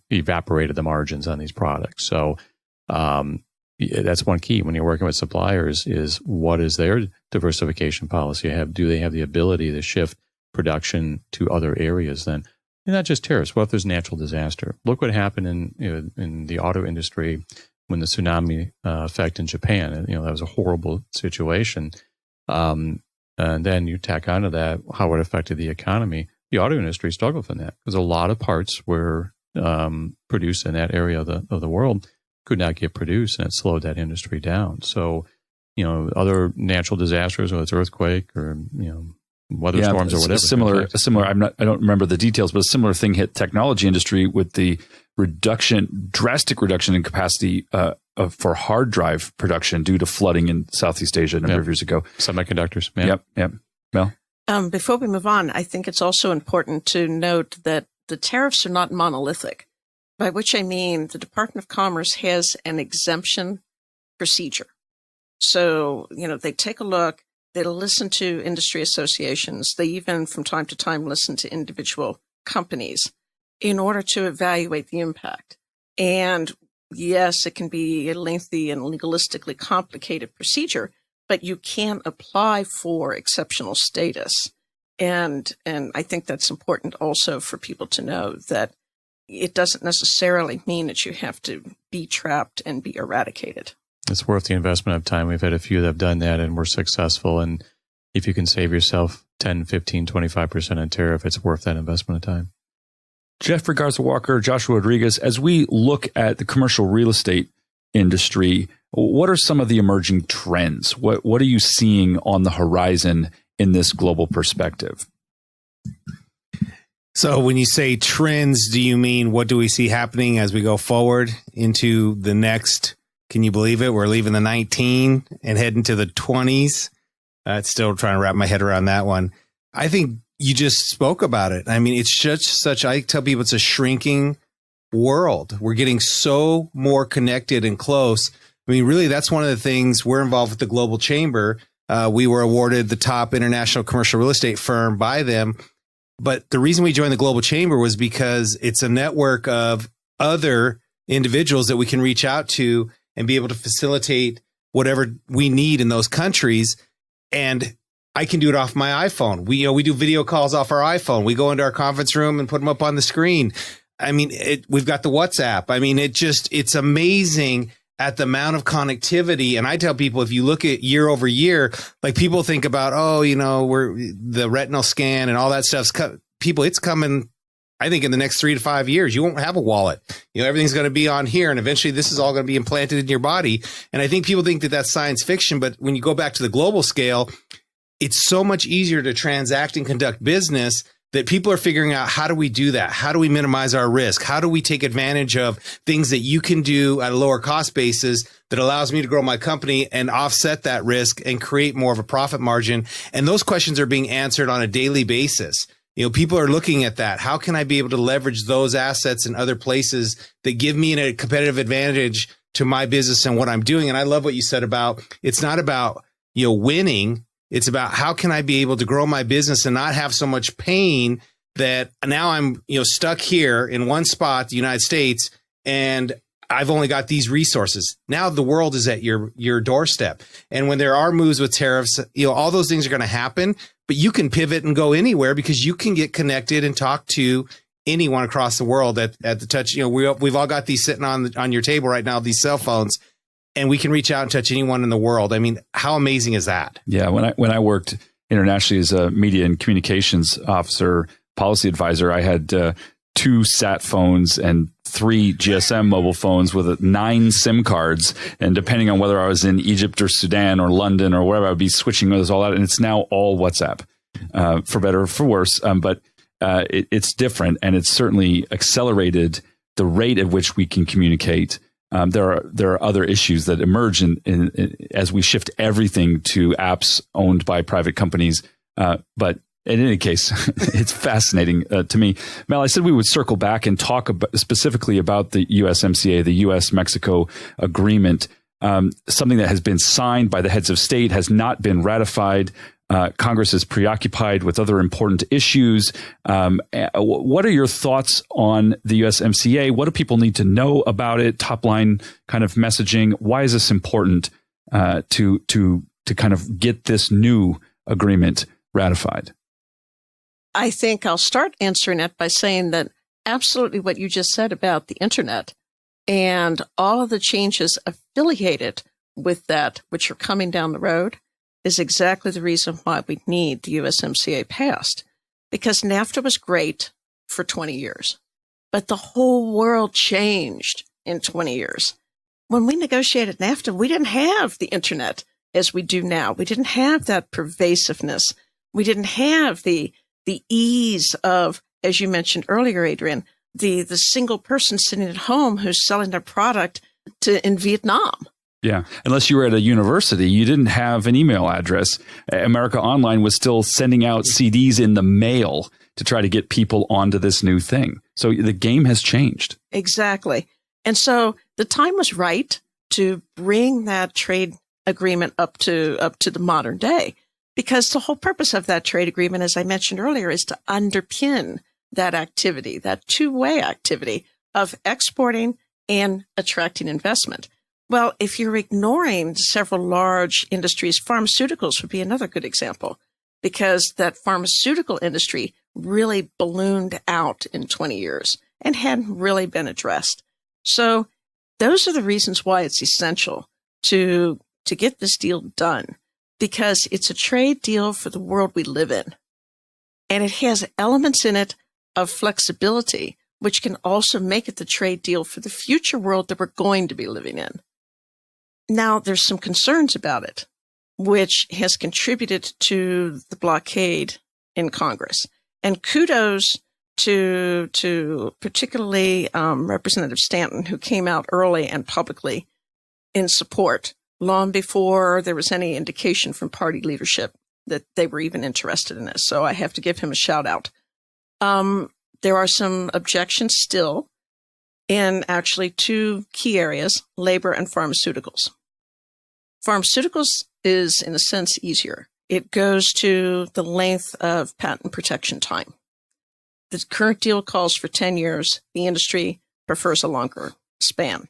evaporated the margins on these products. So, that's one key when you're working with suppliers is what is their diversification policy? Do they have the ability to shift production to other areas then? And not just tariffs. What if there's natural disaster? Look what happened in the auto industry when the tsunami effect in Japan. That was a horrible situation. And then you tack onto that how it affected the economy. The auto industry struggled from that because a lot of parts were produced in that area of the world could not get produced, and it slowed that industry down. So, other natural disasters, whether it's earthquake or weather storms or whatever. Similar. I don't remember the details, but a similar thing hit technology industry with the drastic reduction in capacity for hard drive production due to flooding in Southeast Asia a number of years ago. Semiconductors. Man. Yep. Well, before we move on, I think it's also important to note that the tariffs are not monolithic, by which I mean the Department of Commerce has an exemption procedure. So, they take a look, they listen to industry associations, they even from time to time listen to individual companies in order to evaluate the impact. And yes, it can be a lengthy and legalistically complicated procedure, but you can apply for exceptional status. And I think that's important also for people to know that it doesn't necessarily mean that you have to be trapped and be eradicated. It's worth the investment of time. We've had a few that have done that and were successful. And if you can save yourself 10, 15, 25% on tariff, it's worth that investment of time. Jeffrey Garza Walker, Joshua Rodriguez, as we look at the commercial real estate industry, what are some of the emerging trends? What are you seeing on the horizon in this global perspective? So when you say trends, do you mean what do we see happening as we go forward into the next? Can you believe it? We're leaving the 19 and heading to the 20s. Still trying to wrap my head around that one. I think you just spoke about it. I mean, it's such, I tell people it's a shrinking world. We're getting so more connected and close. I mean, really, that's one of the things we're involved with the Global Chamber. We were awarded the top international commercial real estate firm by them. But the reason we joined the Global Chamber was because it's a network of other individuals that we can reach out to and be able to facilitate whatever we need in those countries. And I can do it off my iPhone. We do video calls off our iPhone. We go into our conference room and put them up on the screen. I mean, we've got the WhatsApp. I mean, it's amazing at the amount of connectivity. And I tell people, if you look at year over year, like people think about, we're the retinal scan and all that stuff's people, it's coming. I think in the next 3 to 5 years, you won't have a wallet. Everything's going to be on here. And eventually this is all going to be implanted in your body. And I think people think that that's science fiction. But when you go back to the global scale, it's so much easier to transact and conduct business that people are figuring out, how do we do that? How do we minimize our risk? How do we take advantage of things that you can do at a lower cost basis that allows me to grow my company and offset that risk and create more of a profit margin? And those questions are being answered on a daily basis. People are looking at that. How can I be able to leverage those assets in other places that give me a competitive advantage to my business and what I'm doing? And I love what you said about, it's not about, winning. It's about how can I be able to grow my business and not have so much pain that now I'm, stuck here in one spot, the United States, and I've only got these resources. Now the world is at your doorstep. And when there are moves with tariffs, all those things are going to happen, but you can pivot and go anywhere because you can get connected and talk to anyone across the world at the touch. We've all got these sitting on your table right now, these cell phones. And we can reach out and touch anyone in the world. I mean, how amazing is that? Yeah. When I worked internationally as a media and communications officer, policy advisor, I had 2 sat phones and 3 GSM mobile phones with 9 SIM cards. And depending on whether I was in Egypt or Sudan or London or wherever, I would be switching those all out. And it's now all WhatsApp, for better or for worse. But it's different, and it's certainly accelerated the rate at which we can communicate. There are other issues that emerge as we shift everything to apps owned by private companies. But in any case, it's fascinating to me. Mel, I said we would circle back and talk specifically about the USMCA, the U.S.-Mexico agreement, something that has been signed by the heads of state, has not been ratified. Congress is preoccupied with other important issues. What are your thoughts on the USMCA? What do people need to know about it? Top line kind of messaging. Why is this important to kind of get this new agreement ratified? I think I'll start answering it by saying that absolutely what you just said about the internet and all of the changes affiliated with that, which are coming down the road, is exactly the reason why we need the USMCA passed. Because NAFTA was great for 20 years, but the whole world changed in 20 years. When we negotiated NAFTA, we didn't have the internet as we do now. We didn't have that pervasiveness. We didn't have the ease of, as you mentioned earlier, Adrian, the single person sitting at home who's selling their product in Vietnam. Yeah. Unless you were at a university, you didn't have an email address. America Online was still sending out CDs in the mail to try to get people onto this new thing. So the game has changed. Exactly. And so the time was right to bring that trade agreement up to the modern day, because the whole purpose of that trade agreement, as I mentioned earlier, is to underpin that activity, that two-way activity of exporting and attracting investment. Well, if you're ignoring several large industries, pharmaceuticals would be another good example, because that pharmaceutical industry really ballooned out in 20 years and hadn't really been addressed. So those are the reasons why it's essential to get this deal done, because it's a trade deal for the world we live in. And it has elements in it of flexibility, which can also make it the trade deal for the future world that we're going to be living in. Now, there's some concerns about it, which has contributed to the blockade in Congress. And kudos to particularly Representative Stanton, who came out early and publicly in support, long before there was any indication from party leadership that they were even interested in this. So I have to give him a shout out. There are some objections still in actually two key areas, labor and pharmaceuticals. Pharmaceuticals is, in a sense, easier. It goes to the length of patent protection time. The current deal calls for 10 years. The industry prefers a longer span.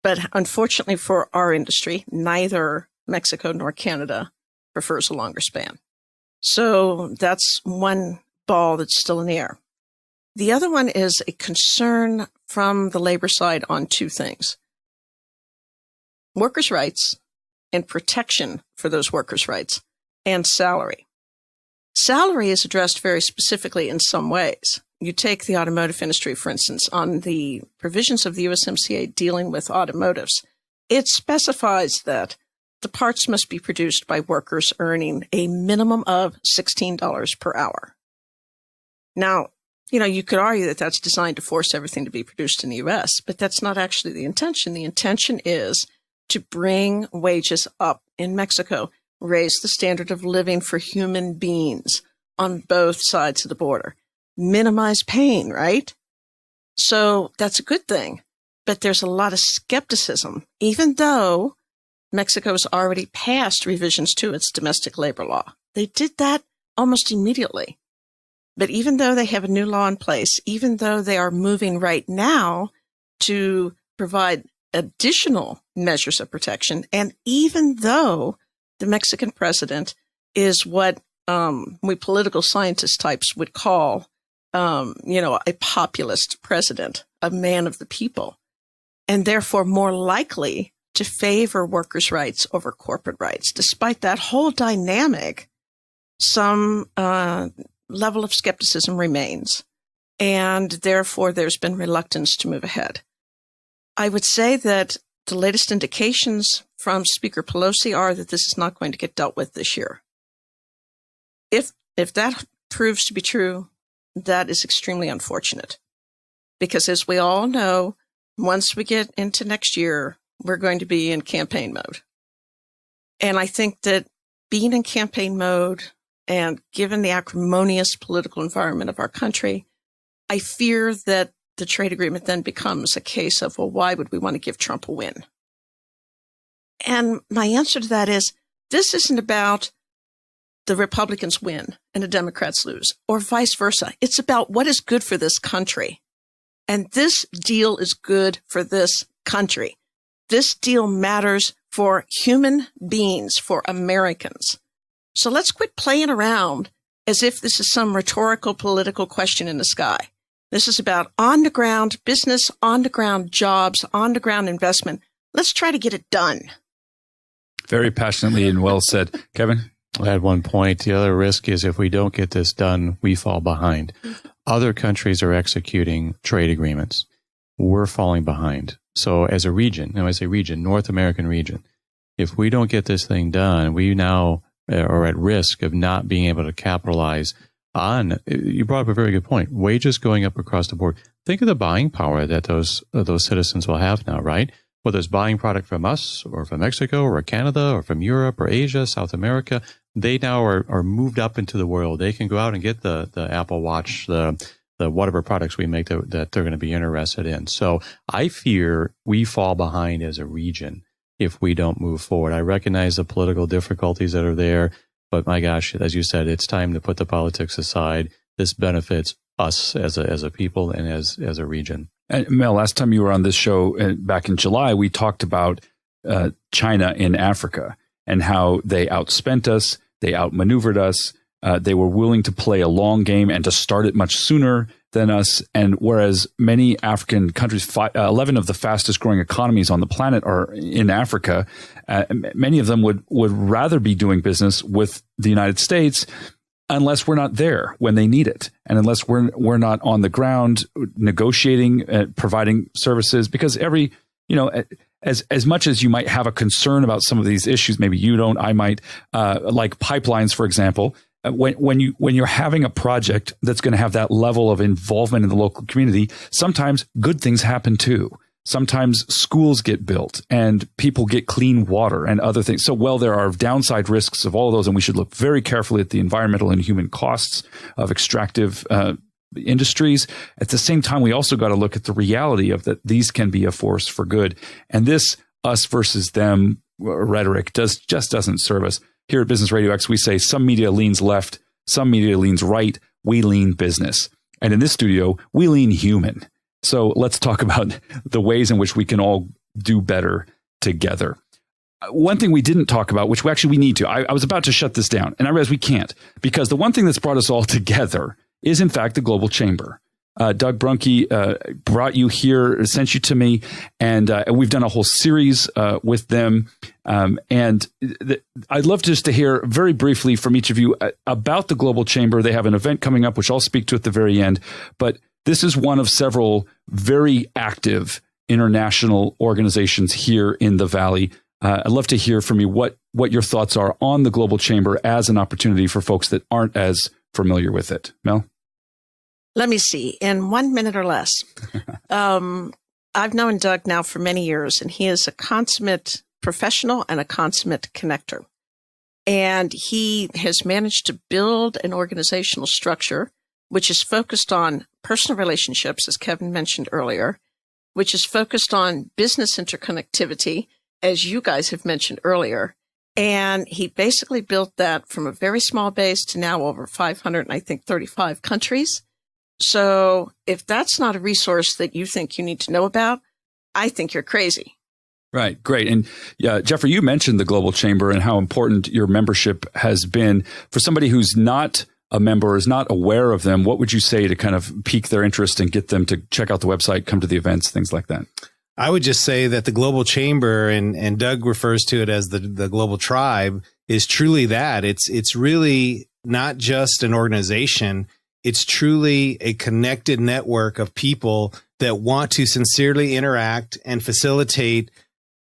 But unfortunately for our industry, neither Mexico nor Canada prefers a longer span. So that's one ball that's still in the air. The other one is a concern from the labor side on two things: workers' rights and protection for those workers' rights, and salary. Salary is addressed very specifically in some ways. You take the automotive industry, for instance, on the provisions of the USMCA dealing with automotives. It specifies that the parts must be produced by workers earning a minimum of $16 per hour. Now, you could argue that that's designed to force everything to be produced in the U.S., but that's not actually the intention. The intention is to bring wages up in Mexico, raise the standard of living for human beings on both sides of the border, minimize pain, right? So that's a good thing. But there's a lot of skepticism, even though Mexico has already passed revisions to its domestic labor law. They did that almost immediately. But even though they have a new law in place, even though they are moving right now to provide additional measures of protection, and even though the Mexican president is what we political scientist types would call, a populist president, a man of the people, and therefore more likely to favor workers' rights over corporate rights. Despite that whole dynamic, some level of skepticism remains. and therefore there's been reluctance to move ahead. I would say that the latest indications from Speaker Pelosi are that this is not going to get dealt with this year. If that proves to be true, that is extremely unfortunate. Because as we all know, once we get into next year, we're going to be in campaign mode. And I think that being in campaign mode and given the acrimonious political environment of our country, I fear that the trade agreement then becomes a case of, well, why would we want to give Trump a win? And my answer to that is, this isn't about the Republicans win and the Democrats lose, or vice versa. It's about what is good for this country. And this deal is good for this country. This deal matters for human beings, for Americans. So let's quit playing around as if this is some rhetorical political question in the sky. This is about on-the-ground business, on-the-ground jobs, on-the-ground investment. Let's try to get it done. Very passionately and well said. Kevin? I had one point. The other risk is if we don't get this done, we fall behind. Other countries are executing trade agreements. We're falling behind. So as a region, and when I say region, North American region, if we don't get this thing done, we now are at risk of not being able to capitalize on, you brought up a very good point, wages going up across the board. Think of the buying power that those citizens will have now, right? Whether it's buying product from us or from Mexico or Canada or from Europe or Asia, South America, they now are moved up into the world. They can go out and get the Apple Watch, the whatever products we make that they're going to be interested in. So I fear we fall behind as a region if we don't move forward. I recognize the political difficulties that are there, but my gosh, as you said, it's time to put the politics aside. This benefits us as a people and as a region. And Mel, last time you were on this show back in July, we talked about China in Africa and how they outspent us, they outmaneuvered us, they were willing to play a long game and to start it much sooner than us. And whereas many African countries, 11 of the fastest growing economies on the planet are in Africa, many of them would rather be doing business with the United States unless we're not there when they need it, and unless we're not on the ground negotiating, providing services. Because as much as you might have a concern about some of these issues, maybe you don't, I might, like pipelines, for example. When you're having a project that's going to have that level of involvement in the local community, sometimes good things happen too. Sometimes schools get built and people get clean water and other things. So, well, there are downside risks of all of those, and we should look very carefully at the environmental and human costs of extractive industries. At the same time, we also got to look at the reality of that these can be a force for good. And this us versus them rhetoric just doesn't serve us. Here at Business Radio X, we say some media leans left, some media leans right. We lean business. And in this studio, we lean human. So let's talk about the ways in which we can all do better together. One thing we didn't talk about, which we need to, I was about to shut this down, and I realized we can't, because the one thing that's brought us all together is, in fact, the Global Chamber. Doug Brunke brought you here, sent you to me, and we've done a whole series with them. And I'd love just to hear very briefly from each of you about the Global Chamber. They have an event coming up, which I'll speak to at the very end. But this is one of several very active international organizations here in the Valley. I'd love to hear from you what your thoughts are on the Global Chamber as an opportunity for folks that aren't as familiar with it. Mel? Let me see, in 1 minute or less. I've known Doug now for many years, and he is a consummate professional and a consummate connector. And he has managed to build an organizational structure which is focused on personal relationships, as Kevin mentioned earlier, which is focused on business interconnectivity, as you guys have mentioned earlier. And he basically built that from a very small base to now over 535 countries. So if that's not a resource that you think you need to know about, I think you're crazy. Right. Great. And Jeffrey, you mentioned the Global Chamber and how important your membership has been. For somebody who's not a member, is not aware of them, what would you say to kind of pique their interest and get them to check out the website, come to the events, things like that? I would just say that the Global Chamber, and Doug refers to it as the Global Tribe, is truly that. It's really not just an organization. It's truly a connected network of people that want to sincerely interact and facilitate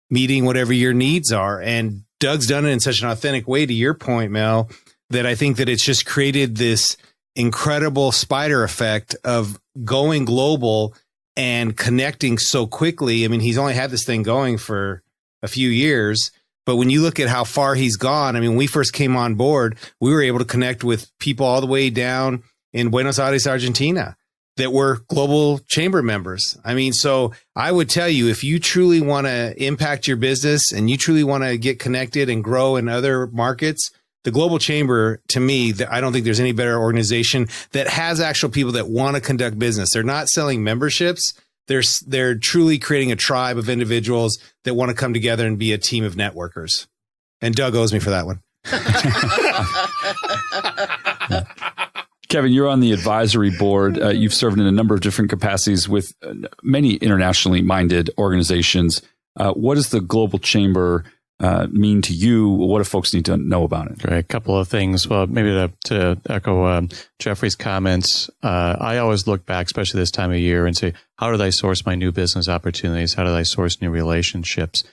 meeting whatever your needs are. And Doug's done it in such an authentic way, to your point, Mel, that I think that it's just created this incredible spider effect of going global and connecting so quickly. I mean, he's only had this thing going for a few years, but when you look at how far he's gone, I mean, when we first came on board, we were able to connect with people all the way down in Buenos Aires, Argentina, that were global chamber members. I mean, so I would tell you, if you truly want to impact your business and you truly want to get connected and grow in other markets, the Global Chamber, to me, I don't think there's any better organization that has actual people that want to conduct business. They're not selling memberships. They're truly creating a tribe of individuals that want to come together and be a team of networkers. And Doug owes me for that one. Kevin, you're on the advisory board. You've served in a number of different capacities with many internationally minded organizations. What does the Global Chamber mean to you? What do folks need to know about it? Right, a couple of things. Well, maybe to echo Jeffrey's comments, I always look back, especially this time of year, and say, how did I source my new business opportunities? How did I source new relationships?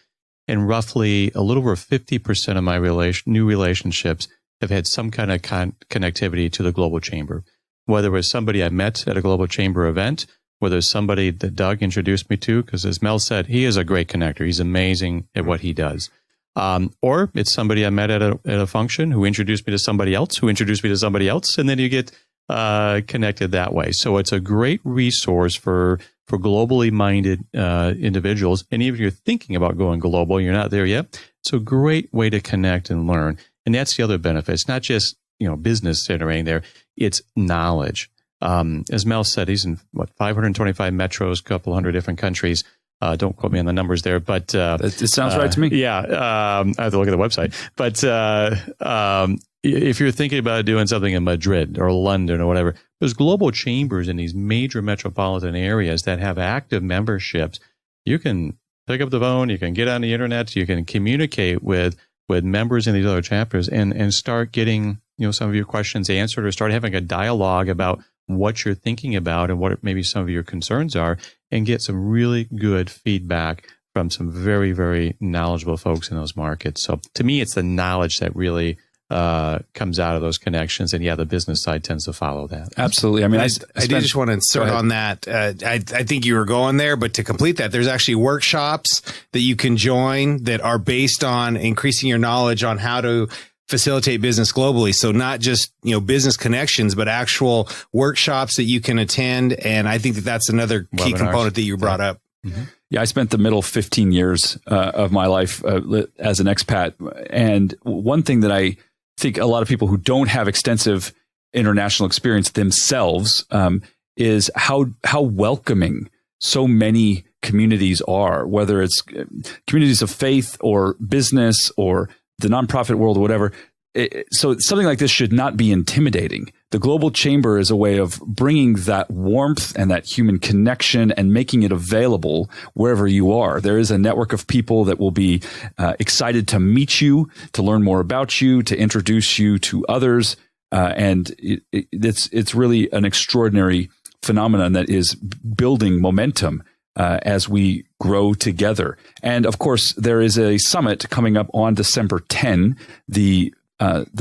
And roughly a little over 50% of my new relationships have had some kind of connectivity to the Global Chamber, whether it was somebody I met at a Global Chamber event, whether it's somebody that Doug introduced me to, because as Mel said, he is a great connector. He's amazing at what he does. Or it's somebody I met at a function who introduced me to somebody else, who introduced me to somebody else, and then you get connected that way. So it's a great resource for globally minded individuals. And even if you're thinking about going global, you're not there yet, it's a great way to connect and learn. And that's the other benefit. It's not just, business generating there. It's knowledge. As Mel said, he's in 525 metros, a couple hundred different countries. Don't quote me on the numbers there, but it sounds right to me. Yeah, I have to look at the website. But if you're thinking about doing something in Madrid or London or whatever, there's global chambers in these major metropolitan areas that have active memberships. You can pick up the phone, you can get on the internet, you can communicate with members in these other chapters and start getting some of your questions answered, or start having a dialogue about what you're thinking about and what maybe some of your concerns are, and get some really good feedback from some very, very knowledgeable folks in those markets. So to me, it's the knowledge that really comes out of those connections. And the business side tends to follow that. Absolutely. I mean, I did just want to insert on that. I think you were going there, but to complete that, there's actually workshops that you can join that are based on increasing your knowledge on how to facilitate business globally. So not just, business connections, but actual workshops that you can attend. And I think that that's another key component that you brought up. Mm-hmm. Yeah, I spent the middle 15 years of my life as an expat. And one thing that I think a lot of people who don't have extensive international experience themselves is how welcoming so many communities are, whether it's communities of faith or business or the nonprofit world or whatever. So something like this should not be intimidating. The Global Chamber is a way of bringing that warmth and that human connection and making it available wherever you are. There is a network of people that will be excited to meet you, to learn more about you, to introduce you to others. And it's really an extraordinary phenomenon that is building momentum as we grow together. And of course, there is a summit coming up on December 10. The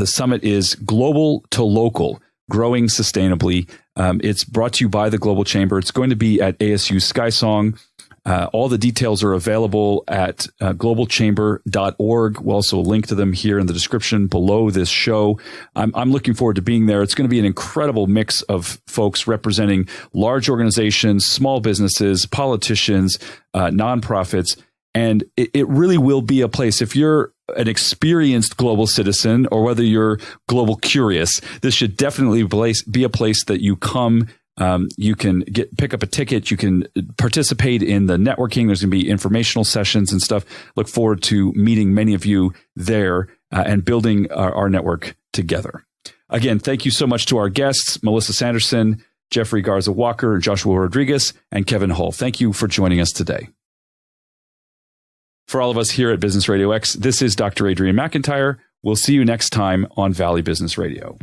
summit is Global to Local, Growing Sustainably. It's brought to you by the Global Chamber. It's going to be at ASU Skysong. All the details are available at globalchamber.org. We'll also link to them here in the description below this show. I'm looking forward to being there. It's going to be an incredible mix of folks representing large organizations, small businesses, politicians, nonprofits. And it really will be a place, if you're an experienced global citizen or whether you're global curious, this should definitely be a place that you come. You can pick up a ticket. You can participate in the networking. There's going to be informational sessions and stuff. Look forward to meeting many of you there and building our network together. Again, thank you so much to our guests, Melissa Sanderson, Jeffrey Garza Walker, Joshua Rodriguez, and Kevin Hull. Thank you for joining us today. For all of us here at Business Radio X, this is Dr. Adrian McIntyre. We'll see you next time on Valley Business Radio.